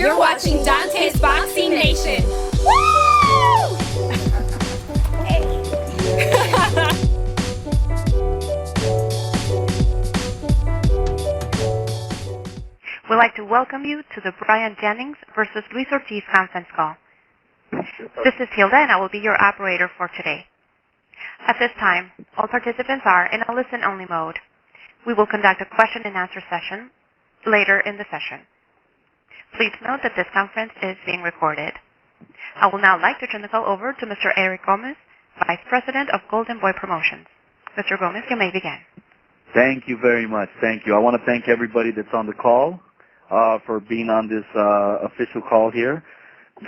You're watching Dante's Boxing Nation. Woo! We'd like to welcome you to the Bryant Jennings versus Luis Ortiz conference call. This is Hilda, and I will be your operator for today. At this time, all participants are in a listen-only mode. We will conduct a question-and-answer session later in the session. Please note that this conference is being recorded. I will now like to turn the call over to Mr. Eric Gomez, Vice President of Golden Boy Promotions. Mr. Gomez, you may begin. Thank you very much. Thank you. I want to thank everybody that's on the call for being on this official call here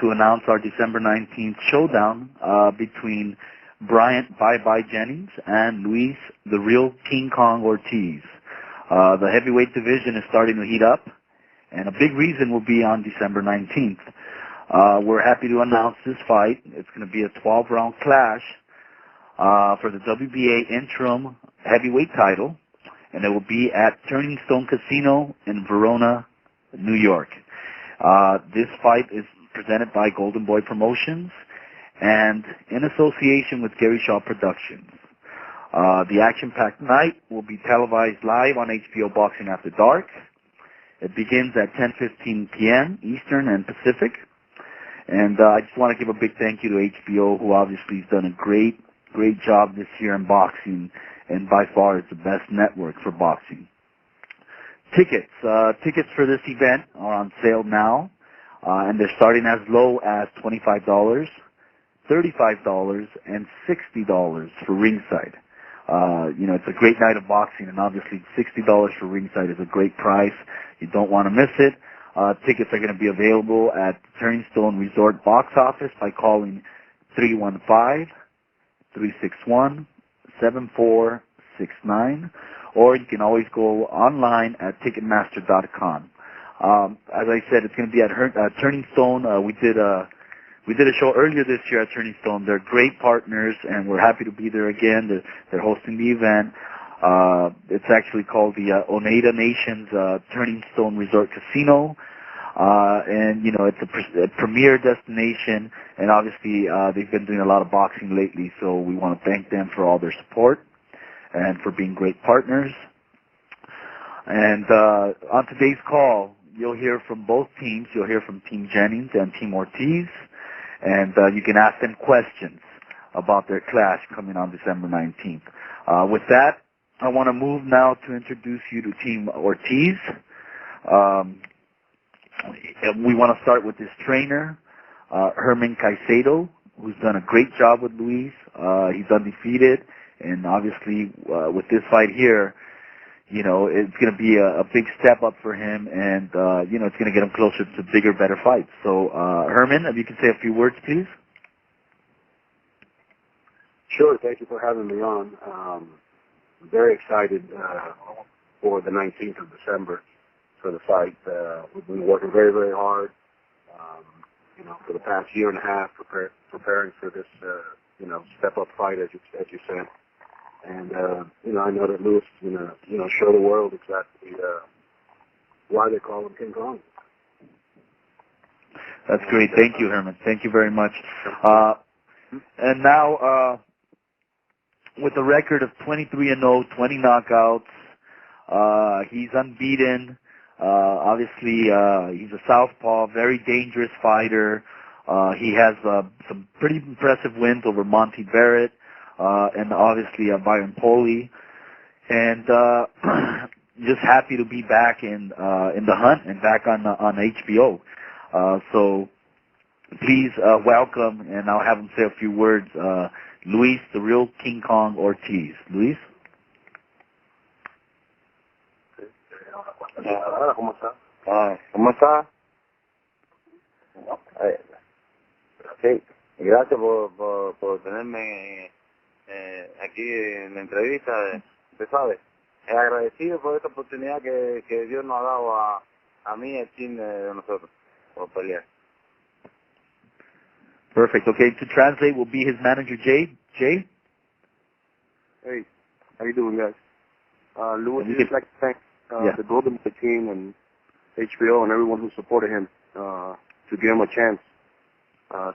to announce our December 19th showdown between Bryant Bye-Bye Jennings and Luis the Real King Kong Ortiz. The heavyweight division is starting to heat up, and a big reason will be on December 19th. We're happy to announce this fight. It's going to be a 12-round clash for the WBA interim heavyweight title, and it will be at Turning Stone Casino in Verona, New York. This fight is presented by Golden Boy Promotions and in association with Gary Shaw Productions. The action-packed night will be televised live on HBO Boxing After Dark. It begins at 10:15 p.m. Eastern and Pacific. And I just want to give a big thank you to HBO, who obviously has done a great job this year in boxing, and by far is the best network for boxing. Tickets for this event are on sale now, and they're starting as low as $25, $35, and $60 for ringside. It's a great night of boxing, and obviously $60 for ringside is a great price. You don't want to miss it. Tickets are going to be available at the Turning Stone Resort box office by calling 315-361-7469, or you can always go online at Ticketmaster.com. As I said, it's going to be at Turning Stone. We did a show earlier this year at Turning Stone. They're great partners, and we're happy to be there again. They're hosting the event. It's actually called the Oneida Nations Turning Stone Resort Casino. And, it's a premier destination, and obviously they've been doing a lot of boxing lately, so we want to thank them for all their support and for being great partners. And on today's call, you'll hear from both teams. You'll hear from Team Jennings and Team Ortiz, and you can ask them questions about their clash coming on December 19th. With that, I want to move now to introduce you to Team Ortiz. We want to start with his trainer, Herman Caicedo, who's done a great job with Luis. He's undefeated, and obviously with this fight here, it's going to be a big step up for him, and it's going to get him closer to bigger, better fights. So, Herman, if you can say a few words, please. Sure. Thank you for having me on. I'm very excited for the 19th of December for the fight. We've been working very, very hard, for the past year and a half, preparing for this, step-up fight, as you said. And, I know that Luis is going to, show the world exactly why they call him King Kong. That's great. Thank you, Herman. Thank you very much. And now, with a record of 23-0, 20 knockouts, he's unbeaten. Obviously, he's a southpaw, very dangerous fighter. He has some pretty impressive wins over Monty Barrett and obviously Byron Poley. And just happy to be back in the hunt and back on HBO. So please welcome, and I'll have him say a few words, Luis, the Real King Kong Ortiz. Luis? ¿Cómo está? ¿Cómo está? Sí, gracias por tenerme aquí en la entrevista. Usted sabe, agradecido por esta oportunidad que Dios nos ha dado a mí y al team de nosotros por pelear. Perfect. Okay, to translate will be his manager, Jay. Jay? Hey, how you doing, guys? Louis, I'd like to thank the Golden Boy team and HBO and everyone who supported him. to give him a chance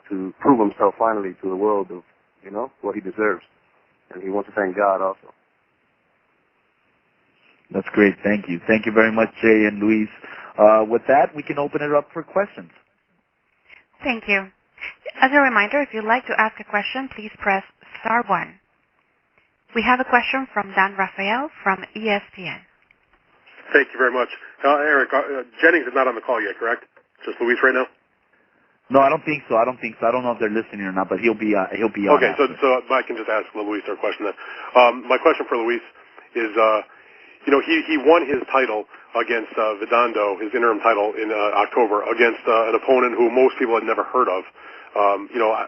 to prove himself finally to the world of, what he deserves. And he wants to thank God also. That's great. Thank you. Thank you very much, Jay and Luis. With that, we can open it up for questions. Thank you. As a reminder, if you'd like to ask a question, please press star 1. We have a question from Dan Rafael from ESPN. Thank you very much. Eric, Jennings is not on the call yet, correct? Just Luis right now? No, I don't think so. I don't know if they're listening or not, but he'll be on. Okay, so I can just ask Luis our question then. My question for Luis is, he won his title against Vidando, his interim title in October, against an opponent who most people had never heard of.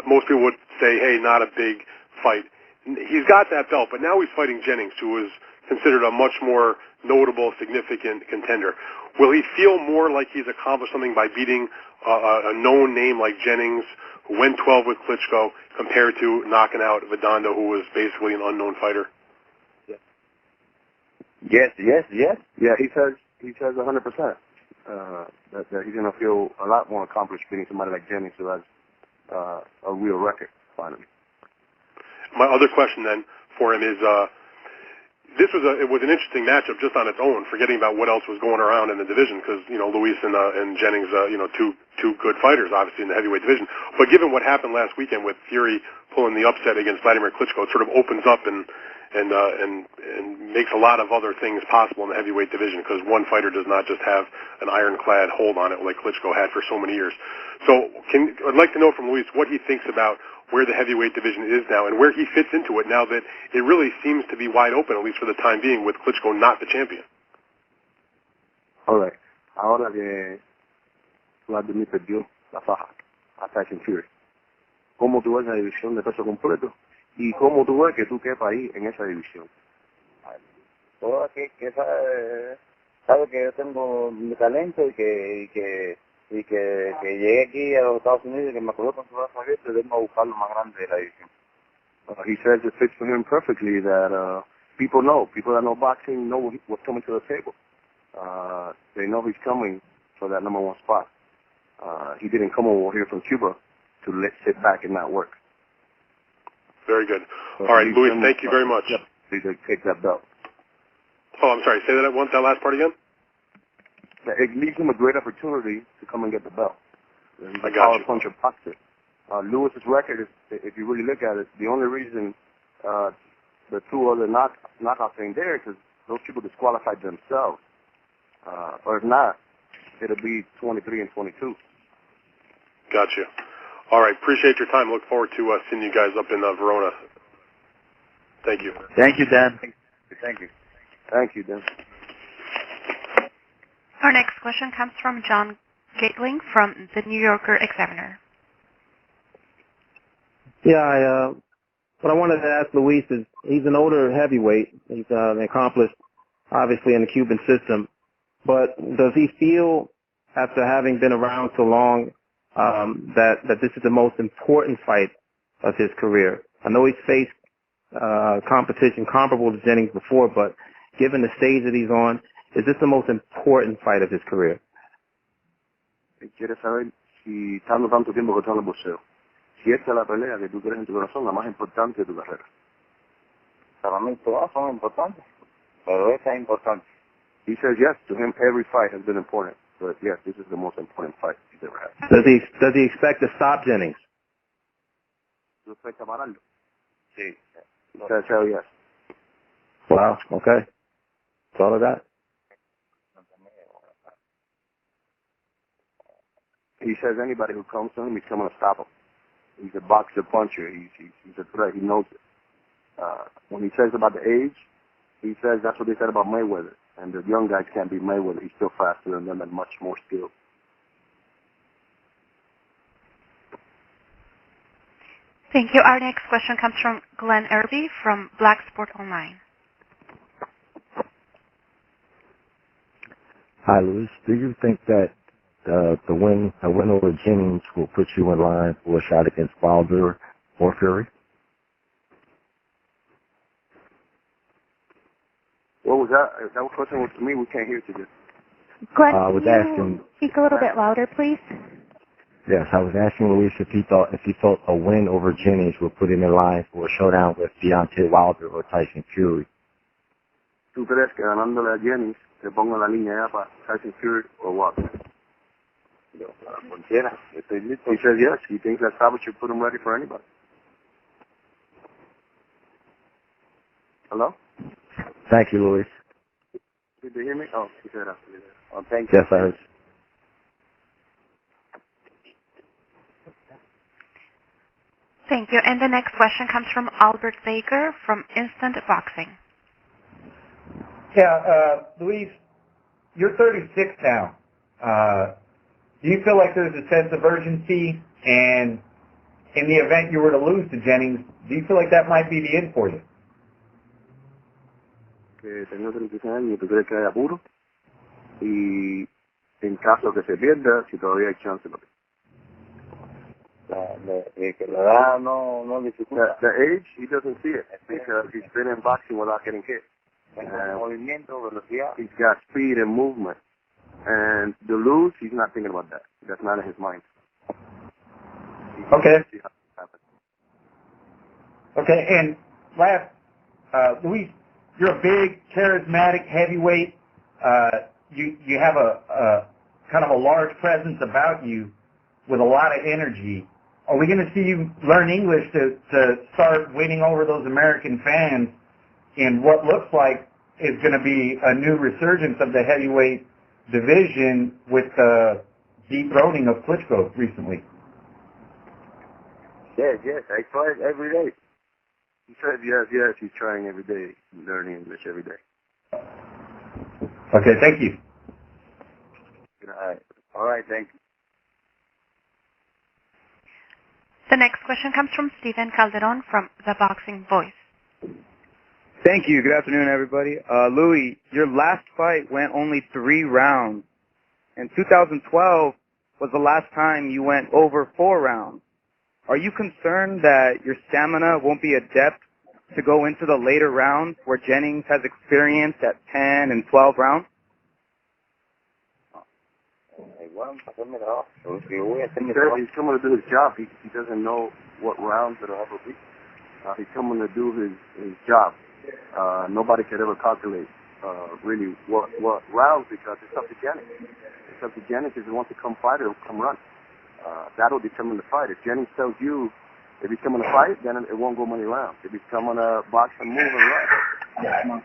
Most people would say, hey, not a big fight. He's got that belt, but now he's fighting Jennings, who is considered a much more notable, significant contender. Will he feel more like he's accomplished something by beating a known name like Jennings, who went 12 with Klitschko, compared to knocking out Vidando, who was basically an unknown fighter? Yes. Yeah, he says 100% that he's going to feel a lot more accomplished beating somebody like Jennings, who has a real record, finally. My other question then for him is, it was an interesting matchup just on its own, forgetting about what else was going around in the division, because Luis and Jennings, two good fighters obviously in the heavyweight division. But given what happened last weekend with Fury pulling the upset against Vladimir Klitschko, it sort of opens up and makes a lot of other things possible in the heavyweight division, because one fighter does not just have an ironclad hold on it like Klitschko had for so many years. So I'd like to know from Luis what he thinks about where the heavyweight division is now and where he fits into it now that it really seems to be wide open, at least for the time being, with Klitschko not the champion. All right. Ahora que Vladimir perdió la faja a Tyson Fury, ¿cómo tú ves la división de peso completo? ¿Y cómo tú ves que tú quepas ahí en esa división? Todo aquí que sabe que yo tengo mi talento y que llegué aquí a los Estados Unidos y que me acuerdo con su brazo abierto y vengo a buscar lo más grande de la división. He says it fits for him perfectly that people that know boxing know what's coming to the table. They know he's coming for that number one spot. He didn't come over here from Cuba to sit back and not work. Very good. All right, Luis, thank you very much. Yep. He's going to take that belt. Oh, I'm sorry. Say that last part again? It leaves him a great opportunity to come and get the belt. He's I a got power you. puncher boxer. Lewis's record is, if you really look at it, the only reason the two other knockouts ain't there is because those people disqualified themselves. Or if not, it'll be 23 and 22. Got you. All right. Appreciate your time. Look forward to seeing you guys up in Verona. Thank you. Thank you, Dan. Thank you. Thank you, Dan. Our next question comes from John Gatling from the New Yorker Examiner. Yeah, what I wanted to ask Luis is, he's an older heavyweight. He's accomplished, obviously, in the Cuban system. But does he feel, after having been around so long, that this is the most important fight of his career? I know he's faced competition comparable to Jennings before, but given the stage that he's on, is this the most important fight of his career? Quiere saber si, estando tanto tiempo que está en el boxeo, si esta es la pelea que tú crees en tu corazón, la más importante de tu carrera. Para mí todas son importantes, pero esa es importante. He says yes, to him every fight has been important, but yes, this is the most important fight he's ever had. Does he expect to stop Jennings? ¿Tú expectas pararlo? Sí. He says hell yes. Wow, okay. That's all of that. He says anybody who comes to him, he's coming to stop him. He's a boxer puncher. He's a threat. He knows it. When he says about the age, he says that's what they said about Mayweather. And the young guys can't beat Mayweather. He's still faster than them and much more skilled. Thank you. Our next question comes from Glenn Irby from Black Sport Online. Hi, Luis. Do you think that a win over Jennings will put you in line for a shot against Wilder or Fury? What was that? If that question was to me, we can't hear it today. Glenn, was can you asking. speak a little bit louder, please? Yes, I was asking Luis if he thought a win over Jennings would put him in line for a showdown with Deontay Wilder or Tyson Fury. ¿Tú crees que ganándole a Jennings te pongo la línea ya para Tyson Fury or what? Cualquiera, estoy listo. He says yes. He thinks that Savage should put him ready for anybody. Hello? Thank you, Luis. Did you hear me? Oh, he said after you. Oh, thank you. Yes, I heard. Thank you. And the next question comes from Albert Baker from Instant Boxing. Yeah, Luis, you're 36 now. Do you feel like there's a sense of urgency? And in the event you were to lose to Jennings, do you feel like that might be the end for you? Que tengo 36 años, ¿tú crees que hay apuro? Y en caso que se pierda, si todavía hay chance. Que la edad no dificulta. The age, he doesn't see it because he's been in boxing without getting hit. Movimiento, velocidad. He's got speed and movement. And to lose, he's not thinking about that. That's not in his mind. Okay. Okay, and last, Luis, you're a big, charismatic heavyweight. You have a kind of a large presence about you with a lot of energy. Are we going to see you learn English to start winning over those American fans in what looks like is going to be a new resurgence of the heavyweight division with the dethroning of Klitschko recently? Yes, I try it every day. He said yes, he's trying every day, learning English every day. Okay, thank you. All right, thank you. The next question comes from Steven Calderon from The Boxing Voice. Thank you. Good afternoon, everybody. Louis, your last fight went only 3 rounds. And 2012 was the last time you went over 4 rounds. Are you concerned that your stamina won't be adept to go into the later rounds where Jennings has experience at 10 and 12 rounds? Igual, hacerme trabajo. Voy a hacer mi He's trabajo. coming to do his job. He doesn't know what rounds it'll ever be. He's coming to do his job. Nobody could ever calculate really what rounds because it's up to Jennings. It's up to Jennings if he wants to come fight or come run. That'll determine the fight. If Jennings tells you if he's coming to fight, then it won't go many rounds. If he's coming to box and move and run.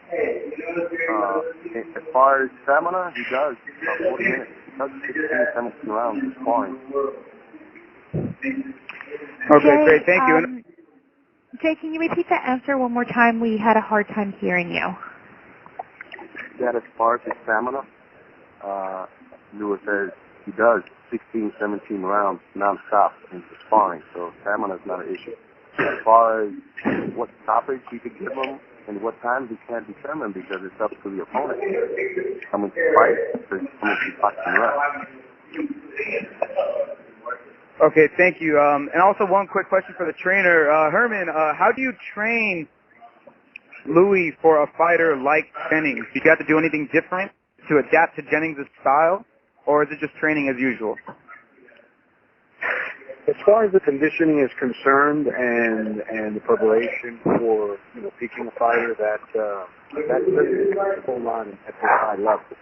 As far as stamina, he does 40 minutes. He does 16, 17 rounds of sparring. Okay, Jay, great. Thank you. Jay, can you repeat that answer one more time? We had a hard time hearing you. That as far as his stamina, Lewis says he does 16, 17 rounds non-stop in sparring, so stamina is not an issue. As far as what stoppage he could give him and what times he can't determine because it's up to the opponent. Coming to fight, so he's coming to box and run. Okay, thank you. And also one quick question for the trainer. Herman, how do you train Louis for a fighter like Jennings? Do you have to do anything different to adapt to Jennings' style, or is it just training as usual? As far as the conditioning is concerned and the preparation for peaking a fighter, that's a whole lot at the high level.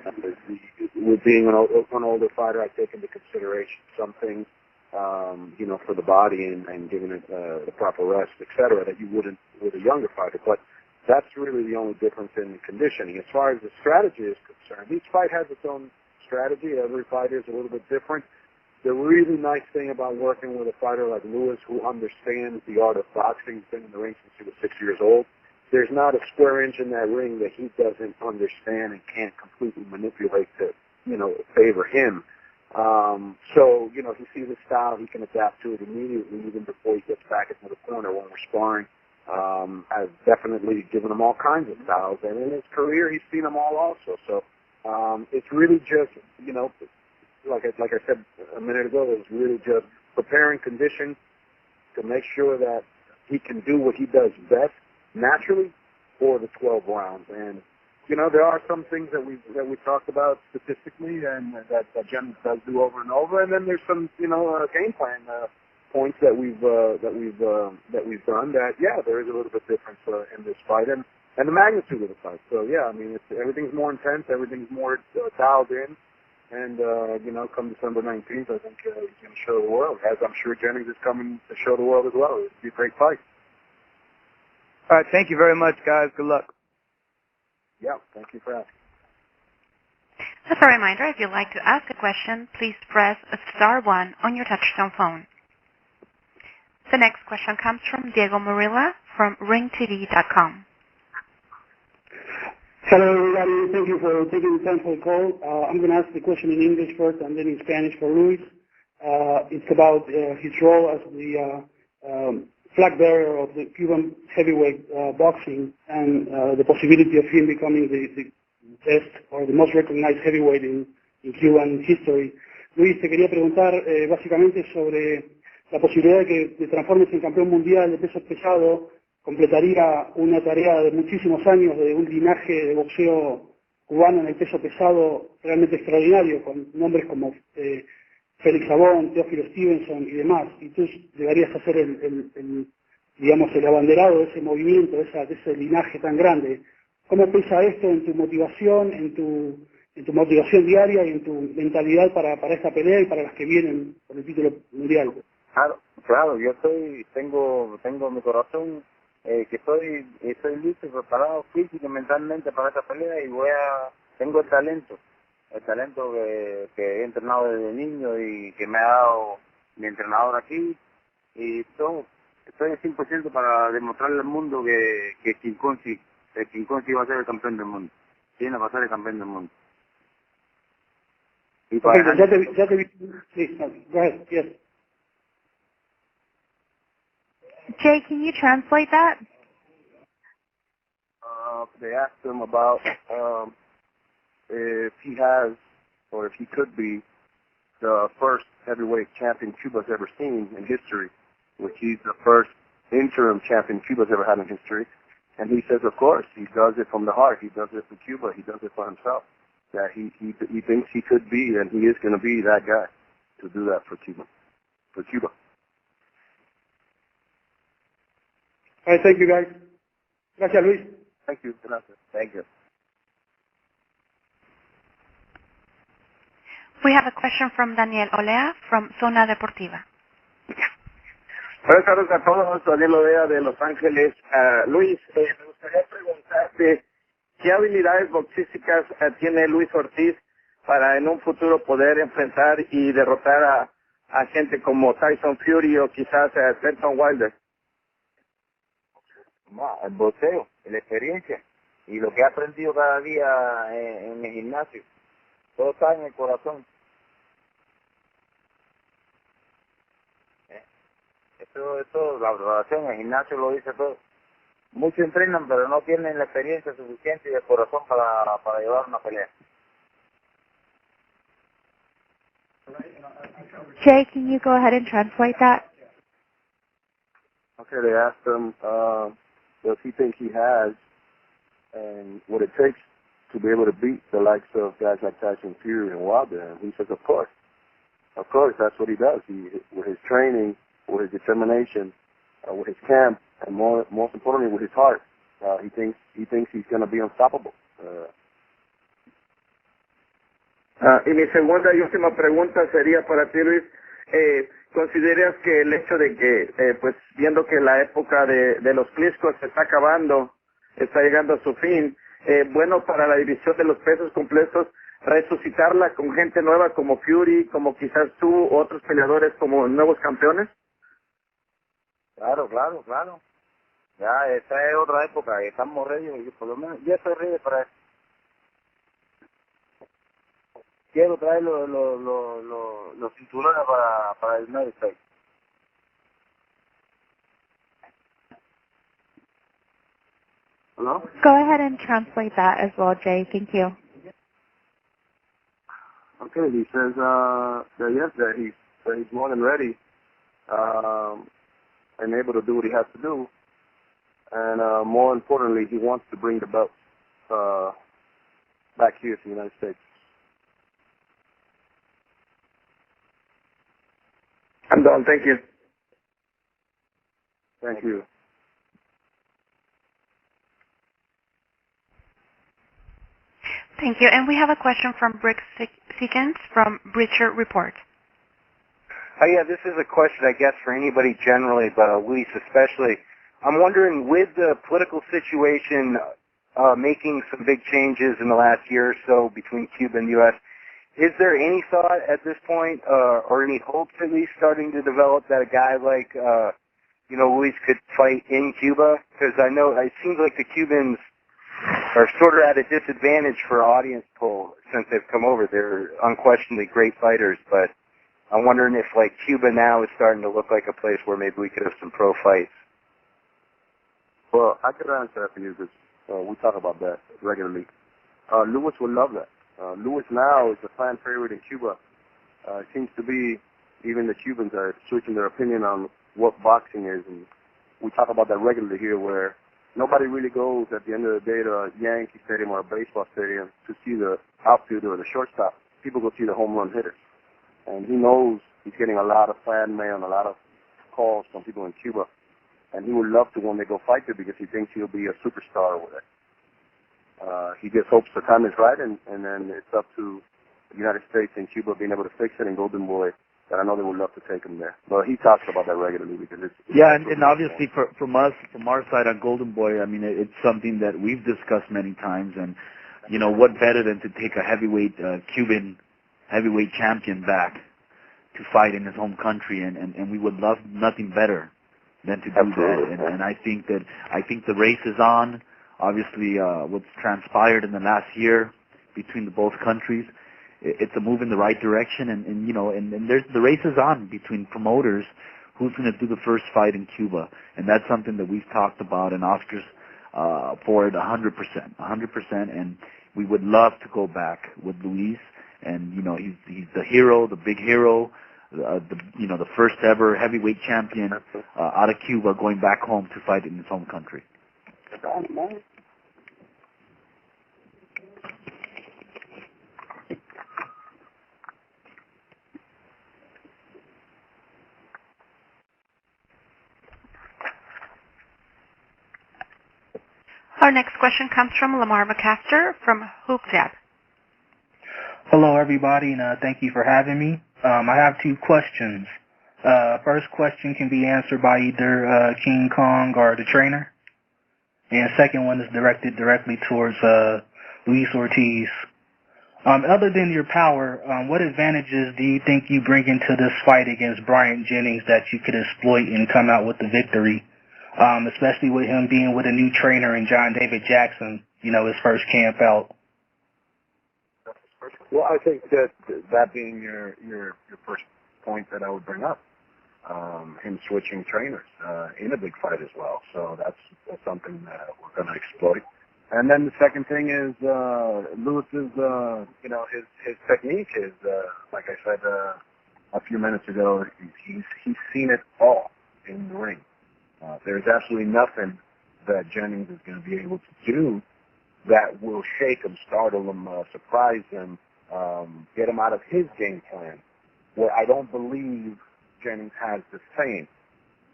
Obviously, with being an older fighter, I take into consideration some things, for the body and giving it the proper rest, etc., that you wouldn't with a younger fighter. But that's really the only difference in the conditioning. As far as the strategy is concerned, each fight has its own strategy. Every fighter is a little bit different. The really nice thing about working with a fighter like Lewis, who understands the art of boxing, he's been in the ring since he was 6 years old, there's not a square inch in that ring that he doesn't understand and can't completely manipulate to, favor him. So, he sees his style, he can adapt to it immediately, even before he gets back into the corner when we're sparring. I've definitely given him all kinds of styles, and in his career, he's seen them all also. So, it's really just, like I said a minute ago, it's really just preparing conditions to make sure that he can do what he does best naturally for the 12 rounds. And there are some things that we talked about statistically and that Jennings does do over and over, and then there's some game plan points that we've done that there is a little bit difference in this fight and the magnitude of the fight. So I mean everything's more intense, everything's more dialed in, and come December 19th, I think he's going to show the world, as I'm sure Jennings is coming to show the world as well. It'll be a great fight. All right, thank you very much, guys. Good luck. Yeah, thank you for asking. As a reminder, if you'd like to ask a question, please press *1 on your touchtone phone. The next question comes from Diego Murilla from ringtv.com. Hello, everybody. Thank you for taking the time for the call. I'm going to ask the question in English first and then in Spanish for Luis. It's about his role as the flag bearer of the Cuban heavyweight boxing and the possibility of him becoming the best or the most recognized heavyweight in Cuban history. Luis, te quería preguntar básicamente sobre la posibilidad de que te transformes en campeón mundial de peso pesado. Completaría una tarea de muchísimos años de un linaje de boxeo cubano en el peso pesado realmente extraordinario, con nombres como Félix Sabón, Teófilo Stevenson y demás. Y tú llegarías a ser el abanderado de ese movimiento, de ese linaje tan grande. ¿Cómo pesa esto en tu motivación, en tu motivación diaria y en tu mentalidad para esta pelea y para las que vienen por el título mundial? Claro, yo tengo mi corazón que estoy listo y preparado física y mentalmente para esta pelea y tengo el talento que he entrenado desde niño y que me ha dado mi entrenador aquí y todo. Estoy 100% para demostrarle al mundo que King Consi va a ser el campeón del mundo. Tiene va a ser el campeón del mundo. Y para Go ahead, yes. Jay, can you translate that? They asked him about if he has, or if he could be, the first heavyweight champion Cuba's ever seen in history, which he's the first interim champion Cuba's ever had in history. And he says, of course, he does it from the heart. He does it for Cuba. He does it for himself. That he thinks he could be, and he is going to be that guy to do that for Cuba. All right, thank you, guys. Gracias, Luis. Thank you. Thank you. We have a question from Daniel Olea from Zona Deportiva. Buenas tardes a todos, Daniel Olea de Los Ángeles. Luis, me gustaría preguntarte qué habilidades boxísticas tiene Luis Ortiz para en un futuro poder enfrentar y derrotar a gente como Tyson Fury o quizás Deontay Wilder. El boxeo, la experiencia y lo que he aprendido cada día en el gimnasio. Todo está en el corazón. Esto, la preparación, el gimnasio lo dice todo. Muchos entrenan, pero no tienen la experiencia suficiente y el corazón para llevar una pelea. Jay, can you go ahead and translate that? Okay, they asked him, does he think he has and what it takes to be able to beat the likes of guys like Tyson Fury and Wilder? And he says, of course, that's what he does. With his training, with his determination, with his camp, and most importantly, with his heart, he thinks he's going to be unstoppable. Y mi segunda y última pregunta sería para ti, Luis. ¿Consideras que el hecho de que, pues viendo que la época de los Klitschko se está acabando, está llegando a su fin, bueno para la división de los pesos completos, resucitarla con gente nueva como Fury, como quizás tú, otros peleadores como nuevos campeones? Claro. Ya, esta es otra época, estamos ready, por lo menos yo estoy ready para eso. Quiero traer los cinturones para el United States. Hello? Go ahead and translate that as well, Jay. Thank you. Okay, he says that he's more than ready and able to do what he has to do. And more importantly, he wants to bring the belts back here to the United States. I'm done. Thank you. Thank you. Thank you. And we have a question from Brick Seekins from Breacher Report. Yeah, this is a question, I guess, for anybody generally, but Luis especially. I'm wondering, with the political situation making some big changes in the last year or so between Cuba and the U.S., is there any thought at this point, or any hopes at least starting to develop that a guy like, Luis could fight in Cuba? Because I know it seems like the Cubans are sort of at a disadvantage for audience poll since they've come over. They're unquestionably great fighters, but I'm wondering if, like, Cuba now is starting to look like a place where maybe we could have some pro fights. Well, I could answer that for you because we talk about that regularly. Luis would love that. Luis now is a fan favorite in Cuba. It seems to be even the Cubans are switching their opinion on what boxing is, and we talk about that regularly here, where nobody really goes at the end of the day to a Yankee Stadium or a baseball stadium to see the outfielder or the shortstop. People go see the home run hitters. And he knows he's getting a lot of fan mail and a lot of calls from people in Cuba. And he would love to one day go fight there because he thinks he'll be a superstar over there. He just hopes the time is right, and then it's up to the United States and Cuba being able to fix it, and Golden Boy, that I know they would love to take him there. But he talks about that regularly because it's and obviously from our side on Golden Boy, I mean, it's something that we've discussed many times, and what better than to take a heavyweight Cuban heavyweight champion back to fight in his home country, and we would love nothing better than to do that. And I think the race is on. Obviously, what's transpired in the last year between the both countries, it's a move in the right direction, and there's the race is on between promoters who's going to do the first fight in Cuba, and that's something that we've talked about, and Oscar's for it 100%, and we would love to go back with Luis, and he's the hero, the big hero, the first ever heavyweight champion out of Cuba going back home to fight in his home country. Our next question comes from Lamar McCaster from Hoop Jab. Hello, everybody, and thank you for having me. I have two questions. First question can be answered by either King Kong or the trainer. And second one is directed directly towards Luis Ortiz. Other than your power, what advantages do you think you bring into this fight against Bryant Jennings that you could exploit and come out with the victory? Especially with him being with a new trainer and John David Jackson, his first camp out. Well, I think that being your first point that I would bring up, him switching trainers in a big fight as well. So that's something that we're going to exploit. And then the second thing is Lewis's, his technique is, like I said a few minutes ago, he's seen it all in the ring. There's absolutely nothing that Jennings is going to be able to do that will shake him, startle him, surprise him, get him out of his game plan, where I don't believe Jennings has the same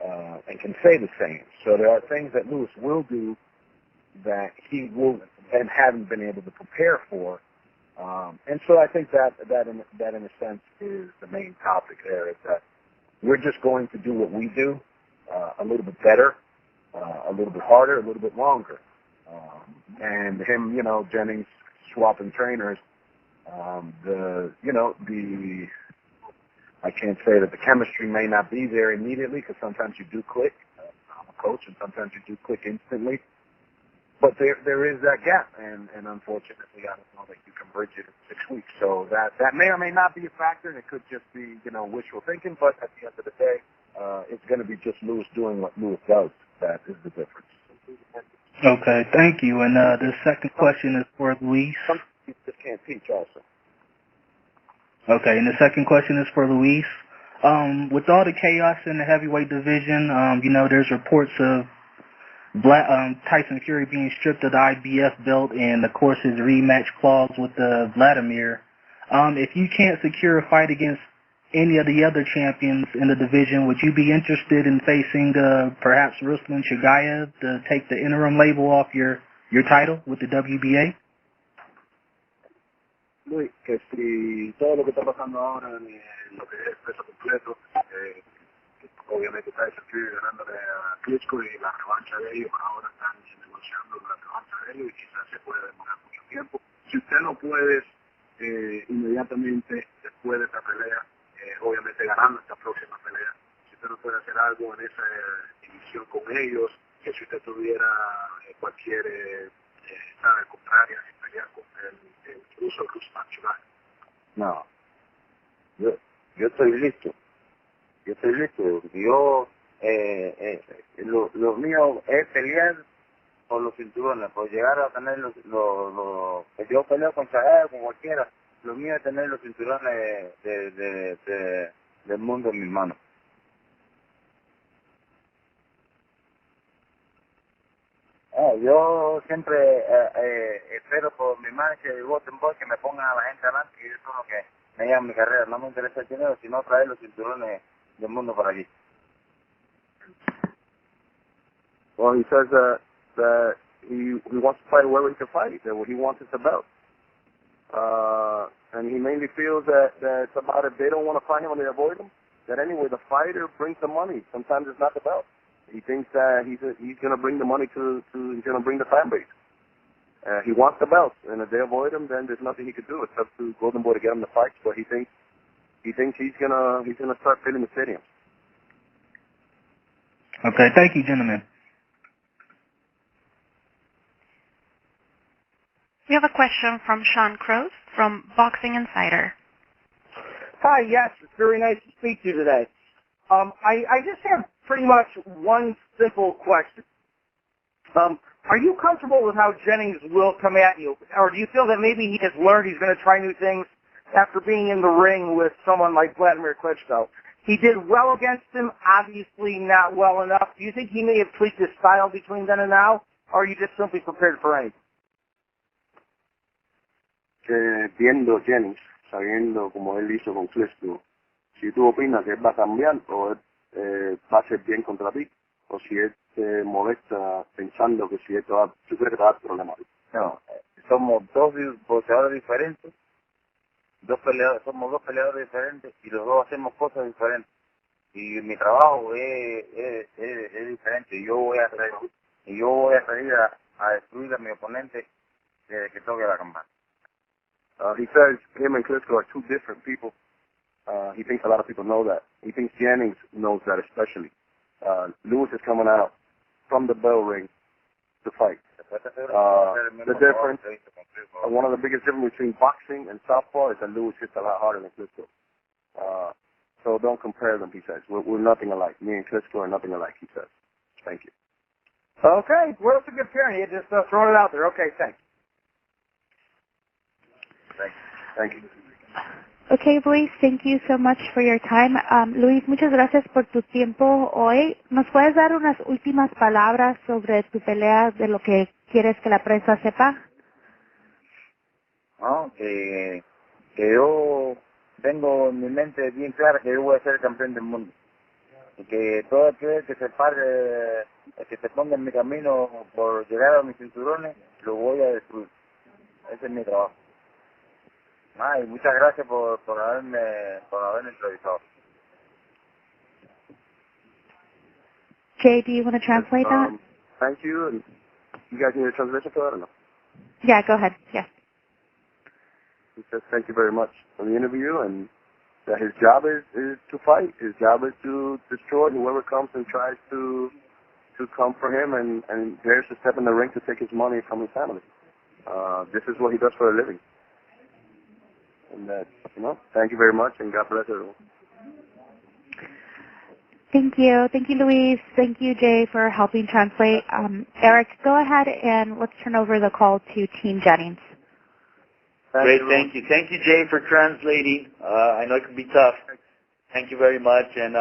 and can say the same. So there are things that Lewis will do that he will and haven't been able to prepare for. And so I think that in a sense is the main topic there, is that we're just going to do what we do a little bit better, a little bit harder, a little bit longer. And him, Jennings swapping trainers, I can't say that the chemistry may not be there immediately, because sometimes you do click. I'm a coach, and sometimes you do click instantly. But there is that gap, and unfortunately, I don't know that you can bridge it in 6 weeks. So that may or may not be a factor, and it could just be, wishful thinking. But at the end of the day, it's going to be just Lewis doing what Lewis does. That is the difference. Okay, thank you. And the second question is for Luis. You just can't teach also. Okay, and the second question is for Luis. With all the chaos in the heavyweight division, there's reports of Tyson Fury being stripped of the IBF belt and, of course, his rematch clause with Vladimir. If you can't secure a fight against any of the other champions in the division, would you be interested in facing perhaps Ruslan Chagayev to take the interim label off your title with the WBA? Luis, que si todo lo que está pasando ahora en lo que es peso completo, obviamente Tyson Fury ganándole a Klitschko y la revancha de ellos, ahora están negociando la revancha de ellos y quizás se puede demorar mucho tiempo. Si usted no puede inmediatamente después de esta pelea, obviamente ganando esta próxima pelea, si usted no puede hacer algo en esa división con ellos, que si usted tuviera cualquier contraria en pelear con el ruso Ruslan Chagayev. No, yo estoy listo. Yo estoy listo. Yo, lo mío es pelear por los cinturones, por llegar a tener yo peleo con Chagayev, con cualquiera. Lo mío es tener los cinturones del mundo en mis manos. Yo siempre espero por mi manager y Golden Boy que me pongan a la gente adelante, y eso es lo que me lleva en mi carrera. No me interesa el dinero, sino traer los cinturones del mundo para aquí. Well, he says that he wants to fight whoever he can fight, that what he wants is the belt. And he mainly feels that it's about if they don't want to fight him or they avoid him, that anyway the fighter brings the money. Sometimes it's not the belt. He thinks that he's going to bring the money he's going to bring the fan base. He wants the belt, and if they avoid him, then there's nothing he could do. It's up to Golden Boy to get him the fights, but he thinks he's gonna start filling the stadium. Okay, thank you, gentlemen. We have a question from Sean Cross from Boxing Insider. Hi, yes, it's very nice to speak to you today. I just have pretty much one simple question. Are you comfortable with how Jennings will come at you? Or do you feel that maybe he has learned he's going to try new things after being in the ring with someone like Vladimir Klitschko? He did well against him, obviously not well enough. Do you think he may have tweaked his style between then and now? Or are you just simply prepared for anything? Viendo Jennings, sabiendo como él hizo con Klitschko, si tú opinas que él va a cambiar o él va a ser bien contra ti, o si él te molesta pensando que si esto va, tú crees que te va a dar problemas. No, somos dos boxeadores diferentes, somos dos peleadores diferentes y los dos hacemos cosas diferentes. Y mi trabajo es diferente. Yo voy a salir a destruir a mi oponente desde que toque la campana. He says him and Klitschko are two different people. He thinks a lot of people know that. He thinks Jennings knows that especially. Lewis is coming out from the bell ring to fight. The difference, one of the biggest differences between boxing and southpaw is that Lewis hits a lot harder than Klitschko. So don't compare them, he says. We're nothing alike. Me and Klitschko are nothing alike, he says. Thank you. Okay, well, that's a good pairing. You just throwing it out there. Okay, thanks. Thank you. Okay, Luis, thank you so much for your time. Luis, muchas gracias por tu tiempo hoy. ¿Nos puedes dar unas últimas palabras sobre tu pelea, de lo que quieres que la prensa sepa? No, que yo tengo en mi mente bien clara que yo voy a ser el campeón del mundo. Y que todo aquel que se pare, que se ponga en mi camino por llegar a mis cinturones, lo voy a destruir. Ese es mi trabajo. Y muchas gracias por haberme entrevistado. Jay, do you want to translate that? Thank you. And you guys need a translation for that or no? Yeah, go ahead. Yeah. He says thank you very much for the interview, and that his job is to fight. His job is to destroy whoever comes and tries to come for him, and dares to step in the ring to take his money from his family. This is what he does for a living. And thank you very much, and God bless everyone. Thank you. Thank you, Luis. Thank you, Jay, for helping translate. Eric, go ahead and let's turn over the call to Team Jennings. Great, thank you. Thank you, Jay, for translating. I know it can be tough. Thank you very much. And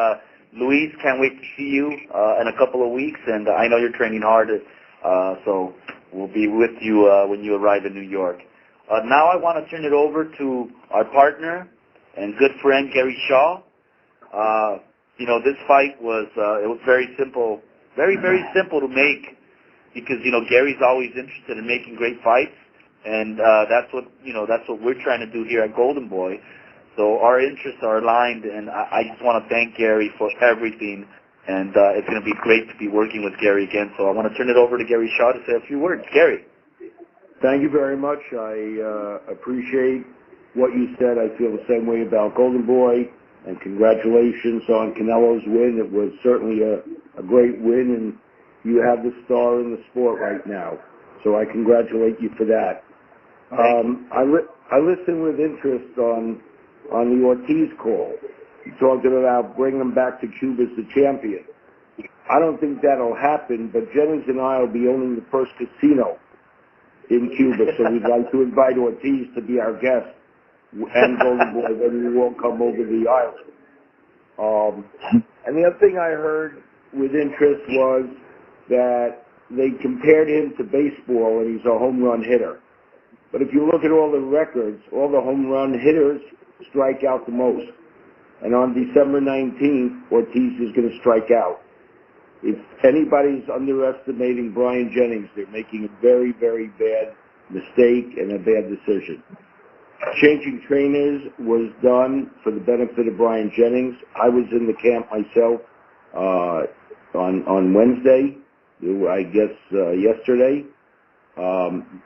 Luis, can't wait to see you in a couple of weeks, and I know you're training hard, so we'll be with you when you arrive in New York. Now I want to turn it over to our partner and good friend, Gary Shaw. You know, this fight was, it was very simple, very simple to make, because, you know, Gary's always interested in making great fights, and that's what we're trying to do here at Golden Boy. So our interests are aligned, and I just want to thank Gary for everything, and it's going to be great to be working with Gary again. So I want to turn it over to Gary Shaw to say a few words. Gary. Thank you very much. I appreciate what you said. I feel the same way about Golden Boy, and congratulations on Canelo's win. It was certainly a great win, and you have the star in the sport right now. So I congratulate you for that. I listened with interest on the Ortiz call. You talked about bringing him back to Cuba as the champion. I don't think that'll happen, but Jennings and I will be owning the first casino in Cuba, so we'd like to invite Ortiz to be our guest and Golden Boy when we all come over the island. And the other thing I heard with interest was that they compared him to baseball, and he's a home run hitter. But if you look at all the records, all the home run hitters strike out the most. And on December 19th, Ortiz is going to strike out. If anybody's underestimating Bryant Jennings, they're making a very bad mistake and a bad decision. Changing trainers was done for the benefit of Bryant Jennings. I was in the camp myself on Wednesday, I guess yesterday.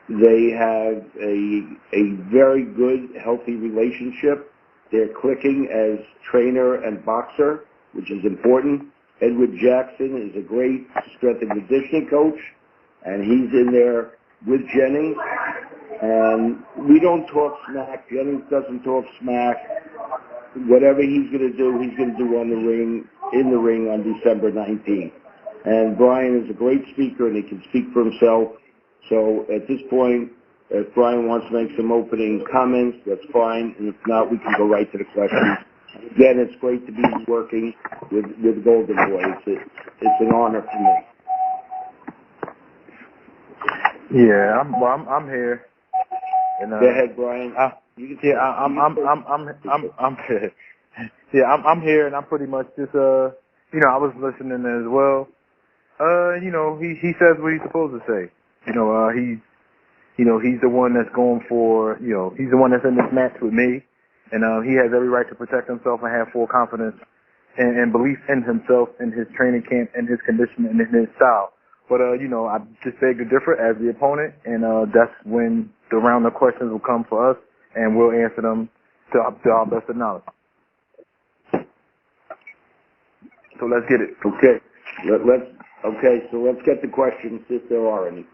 They have a very good, healthy relationship. They're clicking as trainer and boxer, which is important. Edward Jackson is a great strength and conditioning coach, and he's in there with Jennings. And we don't talk smack. Jennings doesn't talk smack. Whatever he's going to do, he's going to do in the ring on December 19th. And Brian is a great speaker, and he can speak for himself. So at this point, if Brian wants to make some opening comments, that's fine. And if not, we can go right to the questions. Again, it's great to be working with Golden Boy. It's an honor for me. Yeah, I'm here. And, go ahead, Brian. I'm here. Yeah, I'm here, and I'm pretty much just you know, I was listening as well. You know, he says what he's supposed to say. He's the one that's going for, he's the one that's in this match with me, and he has every right to protect himself and have full confidence and belief in himself, in his training camp, and his conditioning, and in his style. But, I just beg to differ as the opponent, and that's when the round of questions will come for us, and we'll answer them to our best of knowledge. So let's get it. Okay. So let's get the questions if there are any.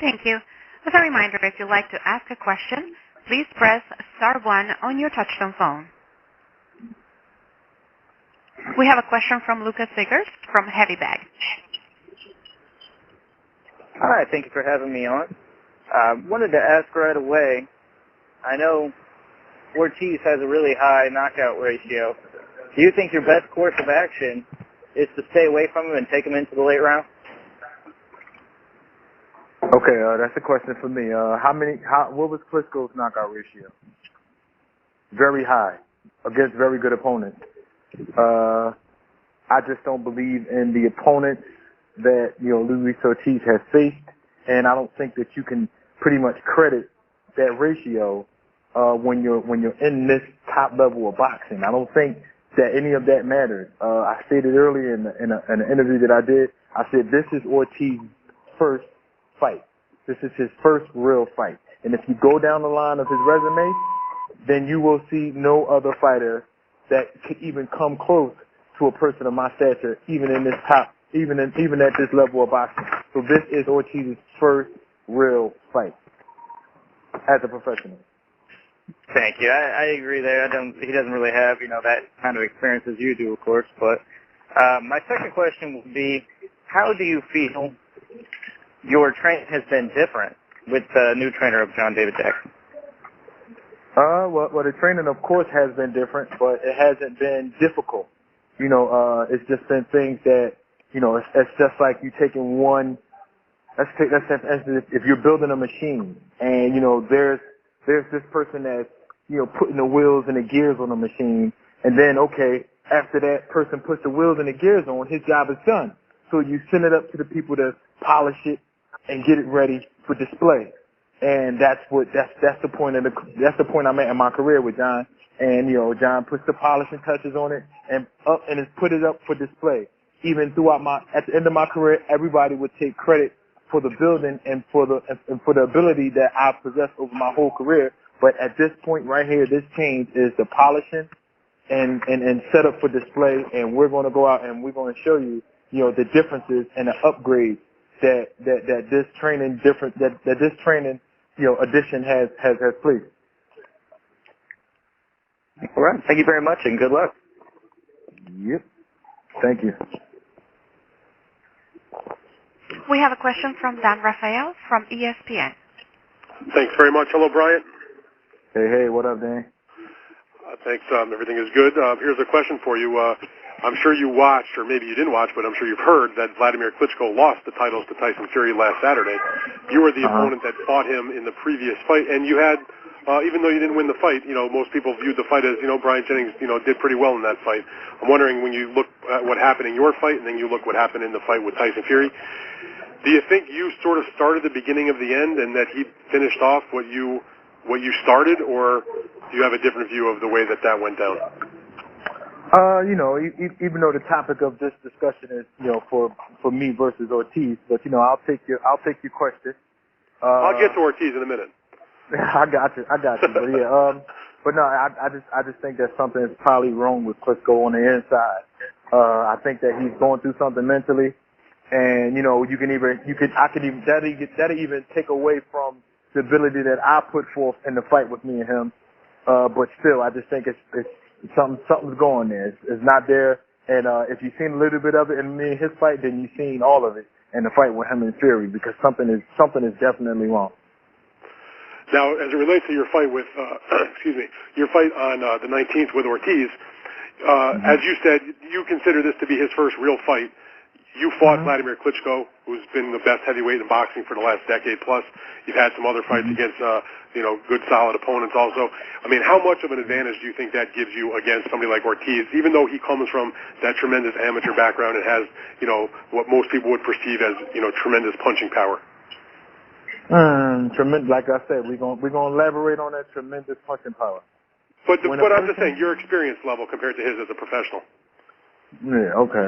Thank you. As a reminder, if you'd like to ask a question, please press *1 on your touchtone phone. We have a question from Lucas Siggers from Heavy Bag. Hi, thank you for having me on. Wanted to ask right away, I know Ortiz has a really high knockout ratio. Do you think your best course of action is to stay away from him and take him into the late round? Okay, that's a question for me. What was Klitschko's knockout ratio? Very high, against very good opponents. I just don't believe in the opponents that, Luis Ortiz has faced, and I don't think that you can pretty much credit that ratio when you're in this top level of boxing. I don't think that any of that matters. I stated earlier in an interview that I did, I said this is Ortiz's first fight. This is his first real fight. And if you go down the line of his resume, then you will see no other fighter that could even come close to a person of my stature, even in this top, even at this level of boxing. So this is Ortiz's first real fight as a professional. Thank you. I agree there. He doesn't really have, that kind of experience as you do, of course. But my second question would be, how do you feel your training has been different with the new trainer of John David Jackson? Well, the training, of course, has been different, but it hasn't been difficult. You know, it's just been things that, you know, it's just like you taking one. Let's say if you're building a machine, and you know, there's this person that's, you know, putting the wheels and the gears on the machine, and then okay, after that person puts the wheels and the gears on, his job is done. So you send it up to the people to polish it and get it ready for display. And that's the point I'm at in my career with John. And you know, John puts the polishing touches on it and has put it up for display. Even at the end of my career, everybody would take credit for the building and for the ability that I possessed over my whole career. But at this point right here, this change is the polishing and set up for display. And we're going to go out and we're going to show you, you know, the differences and the upgrades that this training you know, addition has pleased. All right. Thank you very much, and good luck. Yep. Thank you. We have a question from Dan Rafael from ESPN. Thanks very much. Hello, Bryant. Hey, what up, Dan? Thanks. Everything is good. Here's a question for you. I'm sure you watched, or maybe you didn't watch, but I'm sure you've heard that Vladimir Klitschko lost the titles to Tyson Fury last Saturday. You were the opponent that fought him in the previous fight, and you had, even though you didn't win the fight, you know, most people viewed the fight as, you know, Bryant Jennings, you know, did pretty well in that fight. I'm wondering, when you look at what happened in your fight, and then you look what happened in the fight with Tyson Fury, do you think you sort of started the beginning of the end, and that he finished off what you started, or do you have a different view of the way that went down? You know, even though the topic of this discussion is, you know, for me versus Ortiz, but you know, I'll take your question. I'll get to Ortiz in a minute. I got you. But yeah, but no, I just think that something is probably wrong with Klitschko on the inside. I think that he's going through something mentally, and you know, that'll even take away from the ability that I put forth in the fight with me and him. But still, I just think it's something's going there. It's not there. And if you've seen a little bit of it in me and his fight, then you've seen all of it in the fight with him and Fury, because something is definitely wrong. Now, as it relates to your fight with, your fight on the 19th with Ortiz, as you said, you consider this to be his first real fight. You fought Vladimir Klitschko, who's been the best heavyweight in boxing for the last decade plus. You've had some other fights against, you know, good, solid opponents also. I mean, how much of an advantage do you think that gives you against somebody like Ortiz, even though he comes from that tremendous amateur background and has, you know, what most people would perceive as, you know, tremendous punching power? Tremendous. Like I said, we're gonna elaborate on that tremendous punching power. But I'm just saying, your experience level compared to his as a professional. Yeah. Okay.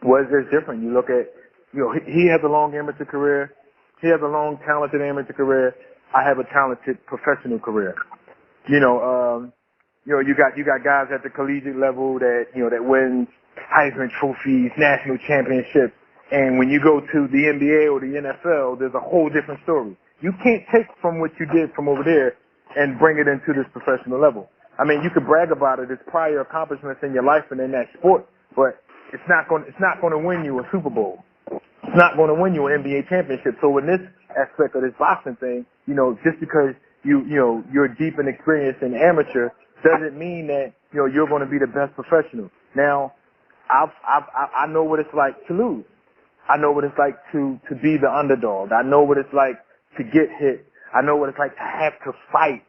Well, it's different. You look at, you know, he has a long amateur career. He has a long, talented amateur career. I have a talented professional career. You know, you got guys at the collegiate level that, you know, that wins Heisman trophies, national championships, and when you go to the NBA or the NFL, there's a whole different story. You can't take from what you did from over there and bring it into this professional level. I mean, you could brag about it as prior accomplishments in your life and in that sport, but it's not going to win you a Super Bowl. It's not going to win you an NBA championship. So in this aspect of this boxing thing, you know, just because you're deep and experienced in amateur doesn't mean that, you know, you're going to be the best professional. Now, I know what it's like to lose. I know what it's like to be the underdog. I know what it's like to get hit. I know what it's like to have to fight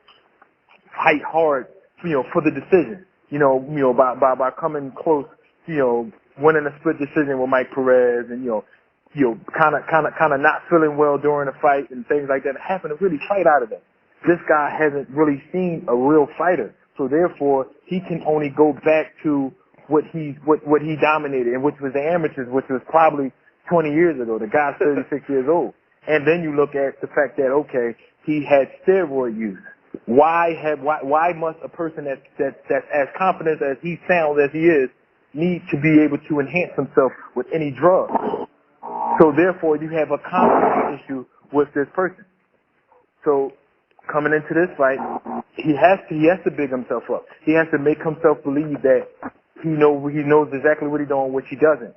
hard, you know, for the decision. You know, by coming close, you know, winning a split decision with Mike Perez, and you know, kind of not feeling well during the fight and things like that, having to really fight out of that. This guy hasn't really seen a real fighter, so therefore he can only go back to what he dominated, and which was the amateurs, which was probably 20 years ago. The guy's 36 years old, and then you look at the fact that okay, he had steroid use. Why must a person that's as confident as he sounds as he is need to be able to enhance himself with any drug? So therefore, you have a confidence issue with this person. So coming into this fight, he has to big himself up. He has to make himself believe that he knows exactly what he's doing, which he doesn't.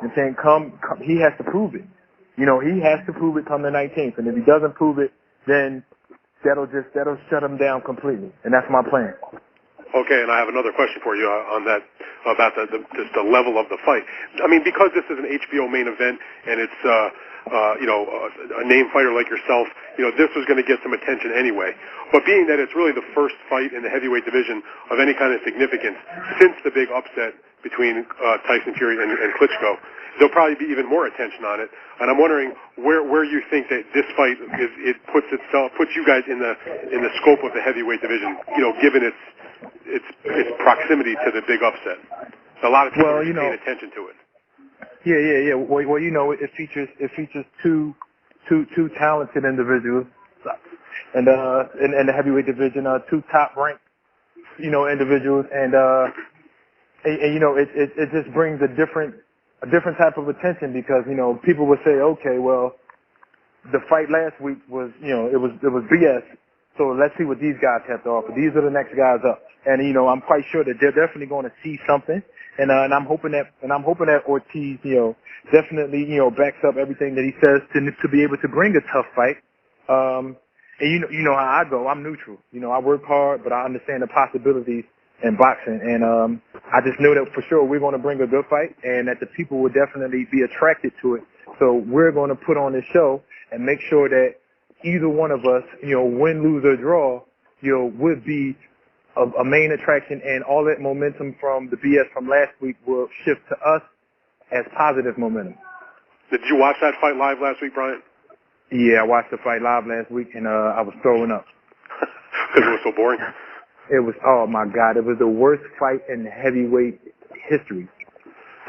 And saying he has to prove it. You know, he has to prove it come the 19th. And if he doesn't prove it, then that'll shut him down completely, and that's my plan. Okay, and I have another question for you on that about just the level of the fight. I mean, because this is an HBO main event and it's a name fighter like yourself, this was going to get some attention anyway. But being that it's really the first fight in the heavyweight division of any kind of significance since the big upset between Tyson Fury and Klitschko, there'll probably be even more attention on it. And I'm wondering where you think that this fight puts you guys in the scope of the heavyweight division. Given its proximity to the big upset, a lot of people are paying attention to it. Yeah. Well, it features two talented individuals, and in the heavyweight division, two top ranked, individuals, and it just brings a different type of attention because people would say, okay, well, the fight last week was it was BS. So let's see what these guys have to offer. These are the next guys up, and I'm quite sure that they're definitely going to see something, and I'm hoping that Ortiz definitely backs up everything that he says to be able to bring a tough fight. And you know how I go. I'm neutral. I work hard, but I understand the possibilities in boxing, and I just know that for sure we're going to bring a good fight, and that the people will definitely be attracted to it. So we're going to put on this show and make sure that either one of us, win, lose, or draw, would be a main attraction, and all that momentum from the BS from last week will shift to us as positive momentum. Did you watch that fight live last week, Bryant? Yeah, I watched the fight live last week, and I was throwing up. Because it was so boring? It was, oh my God, it was the worst fight in heavyweight history.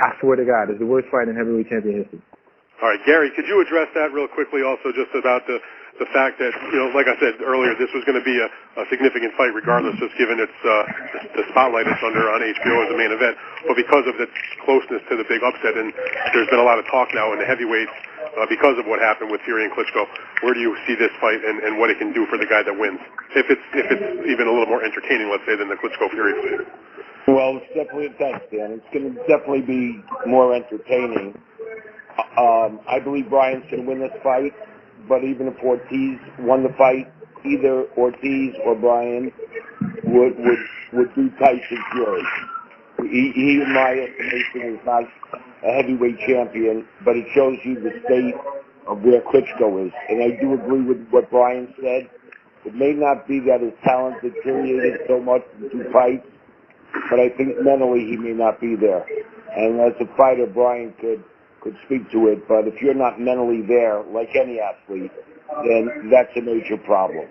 I swear to God, it's the worst fight in heavyweight champion history. All right, Gary, could you address that real quickly also just about the fact that, like I said earlier, this was going to be a significant fight regardless, just given it's the spotlight it's under on HBO as a main event. But because of its closeness to the big upset, and there's been a lot of talk now in the heavyweights because of what happened with Fury and Klitschko, where do you see this fight and what it can do for the guy that wins? If it's even a little more entertaining, let's say, than the Klitschko-Fury fight. Well, it's definitely, thanks, Dan. It's going to definitely be more entertaining. I believe Bryant's going to win this fight, but even if Ortiz won the fight, either Ortiz or Bryant would do Tyson Fury. He, in my estimation, is not a heavyweight champion, but it shows you the state of where Klitschko is. And I do agree with what Bryant said. It may not be that his talent deteriorated so much in two fights, but I think mentally he may not be there. And as a fighter, Bryant could speak to it, but if you're not mentally there, like any athlete, then that's a major problem.